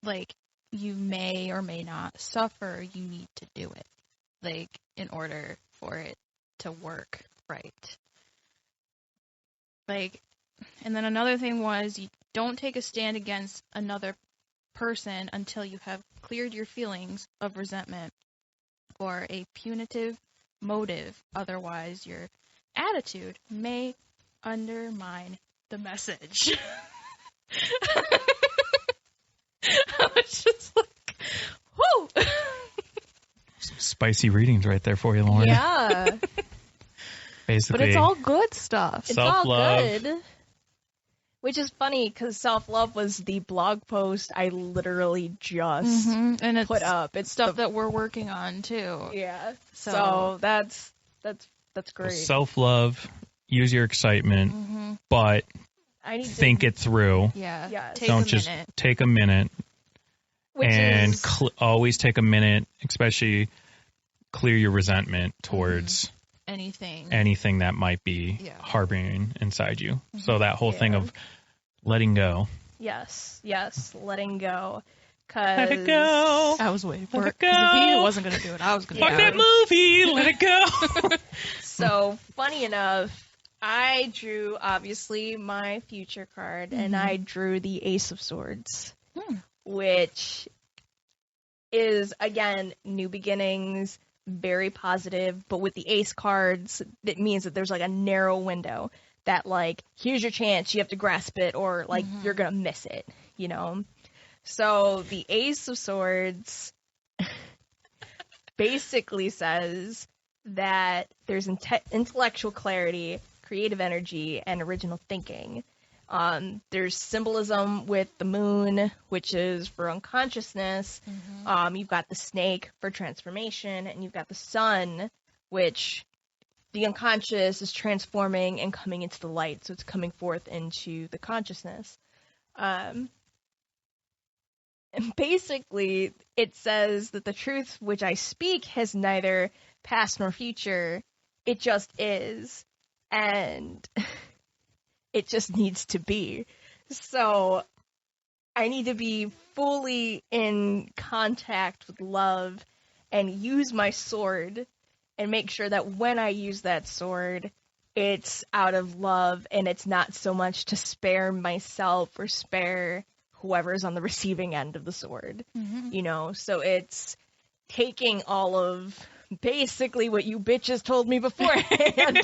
like, you may or may not suffer, you need to do it, like, in order for it to work right. Like, and then another thing was, you don't take a stand against another person until you have cleared your feelings of resentment or a punitive motive. Otherwise, your attitude may undermine the message. I was just like, whoo! Some spicy readings right there for you, Lauren. Yeah. Basically, But it's all good stuff. It's Self-love. all good. Which is funny, because self-love was the blog post I literally just And it's put up. It's stuff that we're working on, too. Yeah. So- So that's great. self-love, use your excitement, but I need think to, it through. Yeah. Yes. Take Don't a just minute. take a minute which and is always take a minute, especially clear your resentment towards anything that might be harboring inside you. So that whole thing of letting go. yes, letting go. Let it go. I was waiting for Let it. it go. 'Cause if he wasn't going to do it, I was going to Fuck do that it. movie. Let it go. So funny enough, I drew, obviously, my future card, and I drew the Ace of Swords, which is, again, new beginnings, very positive, but with the Ace cards, it means that there's, like, a narrow window that, like, here's your chance, you have to grasp it, or, like, you're gonna miss it, you know? So, the Ace of Swords basically says that there's intellectual clarity, creative energy, and original thinking. There's symbolism with the moon, which is for unconsciousness. You've got the snake for transformation, and you've got the sun, which the unconscious is transforming and coming into the light, so it's coming forth into the consciousness. And basically, it says that the truth which I speak has neither past nor future. It just is. And it just needs to be. So I need to be fully in contact with love and use my sword and make sure that when I use that sword, it's out of love and it's not so much to spare myself or spare whoever's on the receiving end of the sword, you know? So it's taking all of basically what you bitches told me beforehand.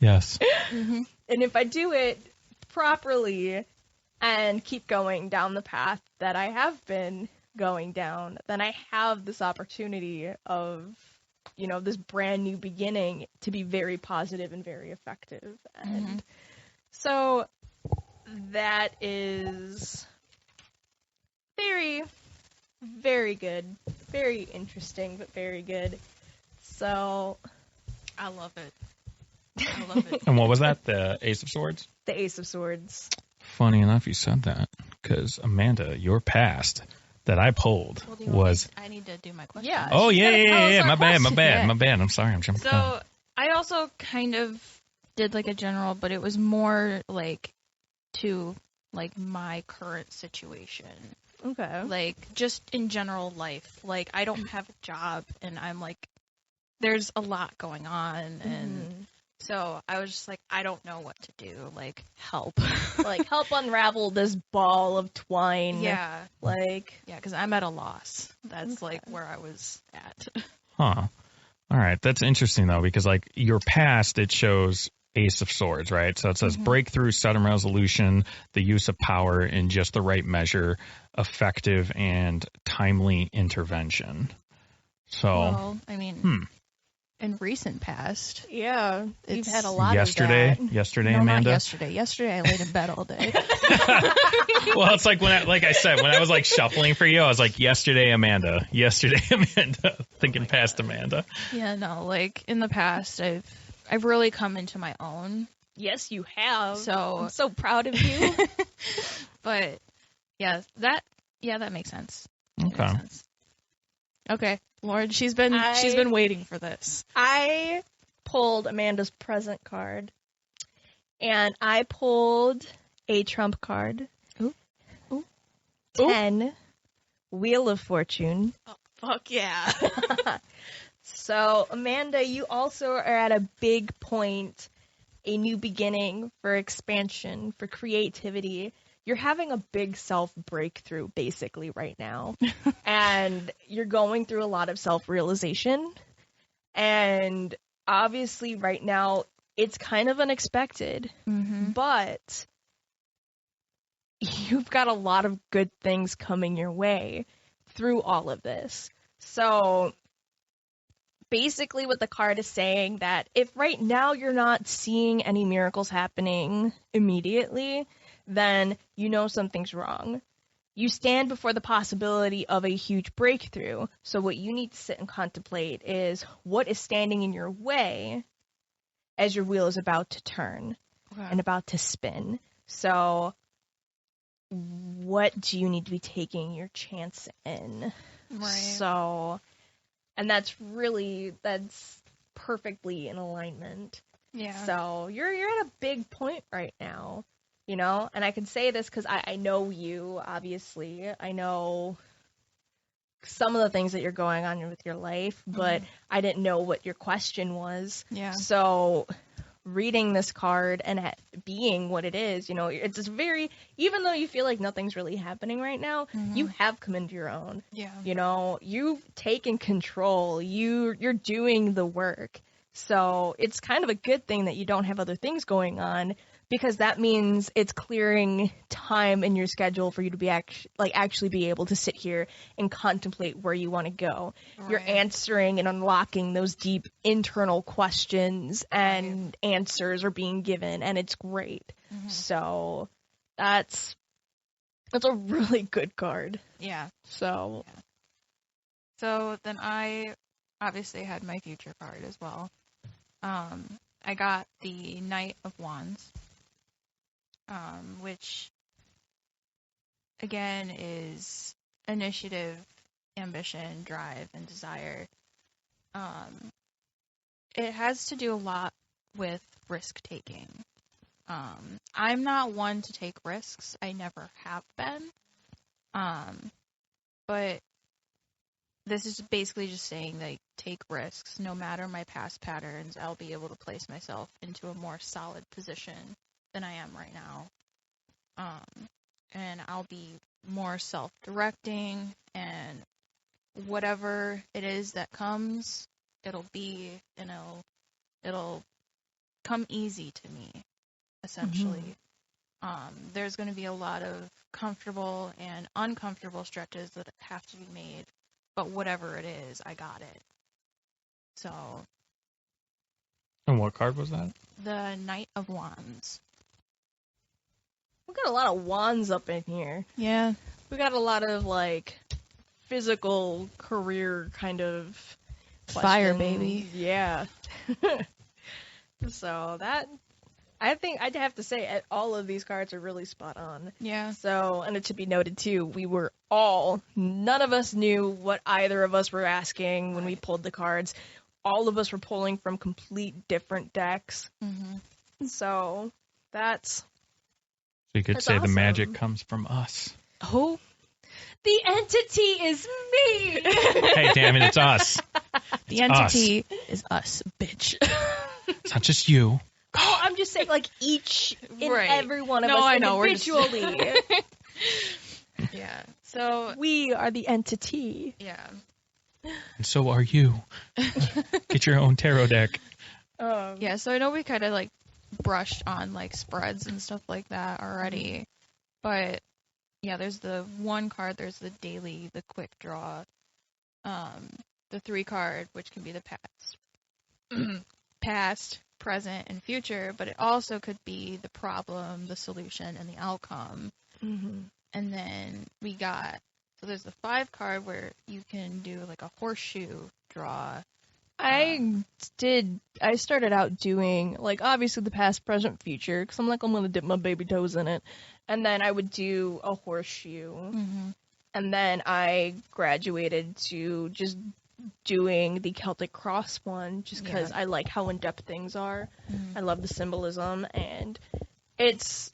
Yes. And if I do it properly and keep going down the path that I have been going down, then I have this opportunity of, you know, this brand new beginning to be very positive and very effective. And so that is very, very good. Very interesting, but very good. So I love it. I love it. And what was that? The Ace of Swords? the Ace of Swords. Funny enough, you said that because Amanda, your past that I pulled Well, do you was. I need to do my question. Yeah. Oh You gotta tell us yeah. our My bad. question. My bad. I'm sorry. I'm jumping. So I also kind of did like a general, but it was more like to like my current situation. Okay. Like just in general life. Like I don't have a job and I'm like there's a lot going on and so I was just like I don't know what to do. Like help. Like, help unravel this ball of twine. Yeah. Like, Yeah, because I'm at a loss. That's like where I was at. Huh. All right. That's interesting, though, because, like, your past, it shows Ace of Swords, right? So it says breakthrough, sudden resolution, the use of power in just the right measure, effective and timely intervention. So, Well, I mean, in recent past. yeah, you've It's had a lot yesterday, of that. yesterday, No, Amanda. not yesterday. Yesterday I laid in bed all day. Well, it's like like I said, when I was like shuffling for you, I was like, yesterday, Amanda, thinking past Amanda. Yeah, no, like in the past I've really come into my own. Yes, you have. So I'm so proud of you. but yeah, that makes sense. That Okay. makes sense. Okay, Lauren, she's been waiting for this. I pulled Amanda's present card, and I pulled a trump card. Ooh. Ooh. 10, Wheel of Fortune. Oh, fuck yeah. So, Amanda, you also are at a big point, a new beginning for expansion, for creativity. You're having a big self-breakthrough, basically, right now. And you're going through a lot of self-realization. And obviously, right now, it's kind of unexpected. But you've got a lot of good things coming your way through all of this. So basically what the card is saying, that if right now you're not seeing any miracles happening immediately, then you know something's wrong. You stand before the possibility of a huge breakthrough. So what you need to sit and contemplate is what is standing in your way as your wheel is about to turn and about to spin. So what do you need to be taking your chance in? Right. So, and that's perfectly in alignment. Yeah. So you're at a big point right now, you know, and I can say this because I know you, obviously. I know some of the things that you're going on with your life, but I didn't know what your question was. Yeah. So reading this card and being what it is, it's just very, even though you feel like nothing's really happening right now, you have come into your own. Yeah. You've taken control. You're doing the work. So it's kind of a good thing that you don't have other things going on, because that means it's clearing time in your schedule for you to be actually be able to sit here and contemplate where you want to go. Right. You're answering and unlocking those deep internal questions, and answers are being given, and it's great. So that's a really good card. Yeah. So then I obviously had my future card as well. I got the Knight of Wands, which again is initiative, ambition, drive, and desire. It has to do a lot with risk taking. I'm not one to take risks. I never have been. But this is basically just saying that take risks. No matter my past patterns, I'll be able to place myself into a more solid position than I am right now. And I'll be more self-directing, and whatever it is that comes, it'll come easy to me, essentially. There's going to be a lot of comfortable and uncomfortable stretches that have to be made, but whatever it is, I got it. So. And what card was that? The Knight of Wands. We got a lot of wands up in here. Yeah. We got a lot of, physical career kind of fire, questions. baby. Yeah. So I think I'd have to say all of these cards are really spot on. Yeah. So, and it should be noted too, none of us knew what either of us were asking when we pulled the cards. All of us were pulling from complete different decks. So, So you could say awesome. The magic comes from us. Oh, the entity is me! Hey, damn it, it's us. The entity is us, bitch. It's not just you. Oh, I'm just saying, each and every one of us individually. Yeah. So we are the entity. Yeah. And so are you. Get your own tarot deck. Yeah, so I know we kind of brushed on spreads and stuff like that already, but yeah, there's the one card, there's the daily, the quick draw, the 3 card, which can be the past, present, and future, but it also could be the problem, the solution, and the outcome. And then there's the 5 card where you can do a horseshoe draw. I started out doing, obviously the past, present, future, because I'm I'm going to dip my baby toes in it. And then I would do a horseshoe. And then I graduated to just doing the Celtic cross one, just because I like how in-depth things are. I love the symbolism, and it's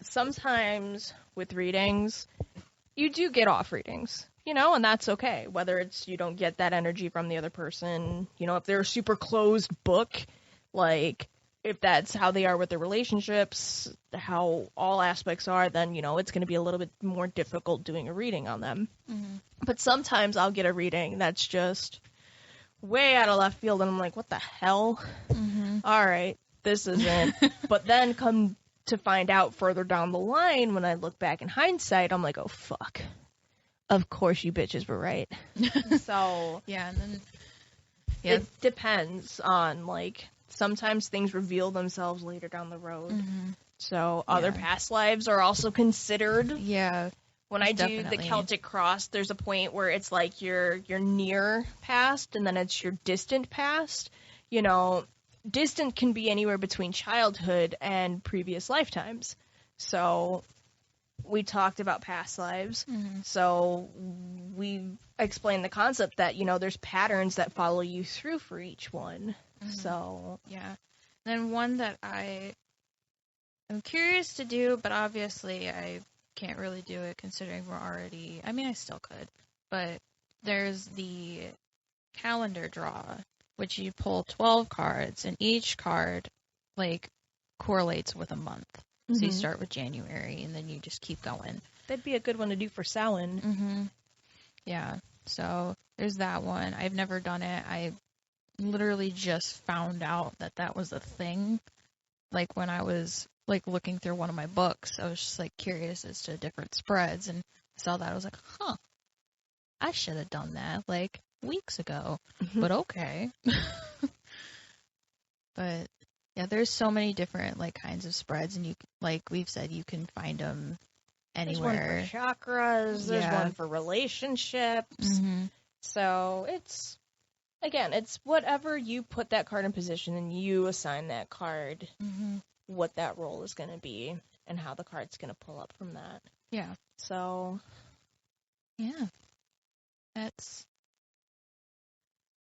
sometimes with readings, you do get off readings. And that's okay. Whether it's you don't get that energy from the other person, if they're a super closed book, if that's how they are with their relationships, how all aspects are, then, it's going to be a little bit more difficult doing a reading on them. But sometimes I'll get a reading that's just way out of left field, and I'm like, what the hell? All right, this isn't. But then come to find out further down the line, when I look back in hindsight, I'm like, oh, fuck. Of course you bitches were right. So yeah, and then it depends on sometimes things reveal themselves later down the road. So other past lives are also considered. Yeah. When I do the Celtic cross, there's a point where it's your near past, and then it's your distant past. Distant can be anywhere between childhood and previous lifetimes. So we talked about past lives. So we explained the concept that, there's patterns that follow you through for each one. So yeah. Then one that I am curious to do, but obviously I can't really do it considering we're already, I still could, but there's the calendar draw. which you pull 12 cards, and each card, like, correlates with a month. So you start with January, and then you just keep going. That'd be a good one to do for Samhain. Mm-hmm. Yeah. So there's that one. I've never done it. I literally just found out that that was a thing. Like, when I was, like, looking through one of my books, I was just, like, curious as to different spreads, and I saw that. I was like, huh, I should have done that, like, weeks ago. But okay. But, yeah, there's so many different, like, kinds of spreads, and you, like we've said, you can find them anywhere. There's one for chakras. There's Yeah. one for relationships. Mm-hmm. So it's, again, it's whatever you put that card in position and you assign that card Mm-hmm. what that role is going to be and how the card's going to pull up from that. Yeah. So, Yeah. That's...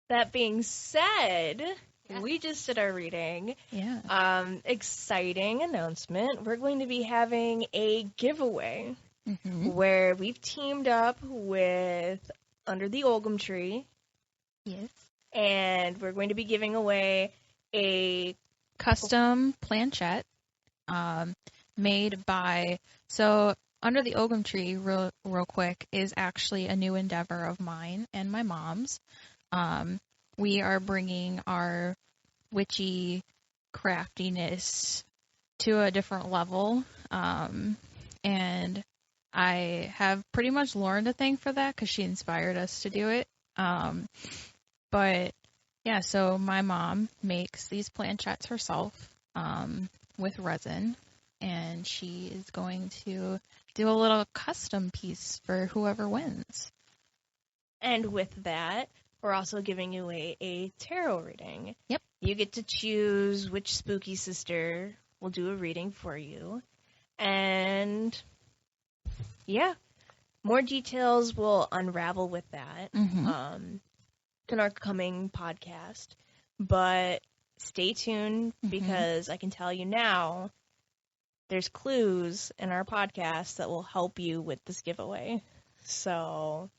that being said, we just did our reading. Yeah. Exciting announcement. We're going to be having a giveaway Mm-hmm. where we've teamed up with Under the Ogham Tree, Yes. and we're going to be giving away a Custom planchette made by... So, Under the Ogham Tree, real quick, is actually a new endeavor of mine and my mom's. We are bringing our witchy craftiness to a different level. And I have pretty much Lauren to thank for that because she inspired us to do it. But yeah, so my mom makes these planchettes herself with resin, and she is going to do a little custom piece for whoever wins. And with that, we're also giving away a tarot reading. Yep. You get to choose which spooky sister will do a reading for you. And yeah, more details will unravel with that Mm-hmm. in our coming podcast. But stay tuned because I can tell you now, there's clues in our podcast that will help you with this giveaway. So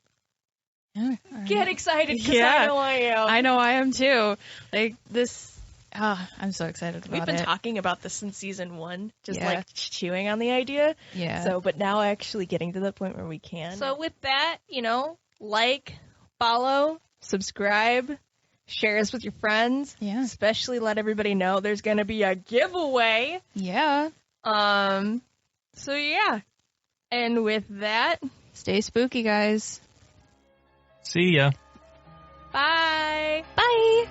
get excited because Yeah. I know I am. I know I am too. Like this, I'm so excited about it. We've been talking about this since season 1, just Yeah. like chewing on the idea. Yeah. So, but now actually getting to the point where we can. So with that, like, follow, subscribe, share us with your friends. Yeah. Especially let everybody know there's going to be a giveaway. Yeah. So yeah. And with that, Stay spooky, guys. See ya. bye. Bye.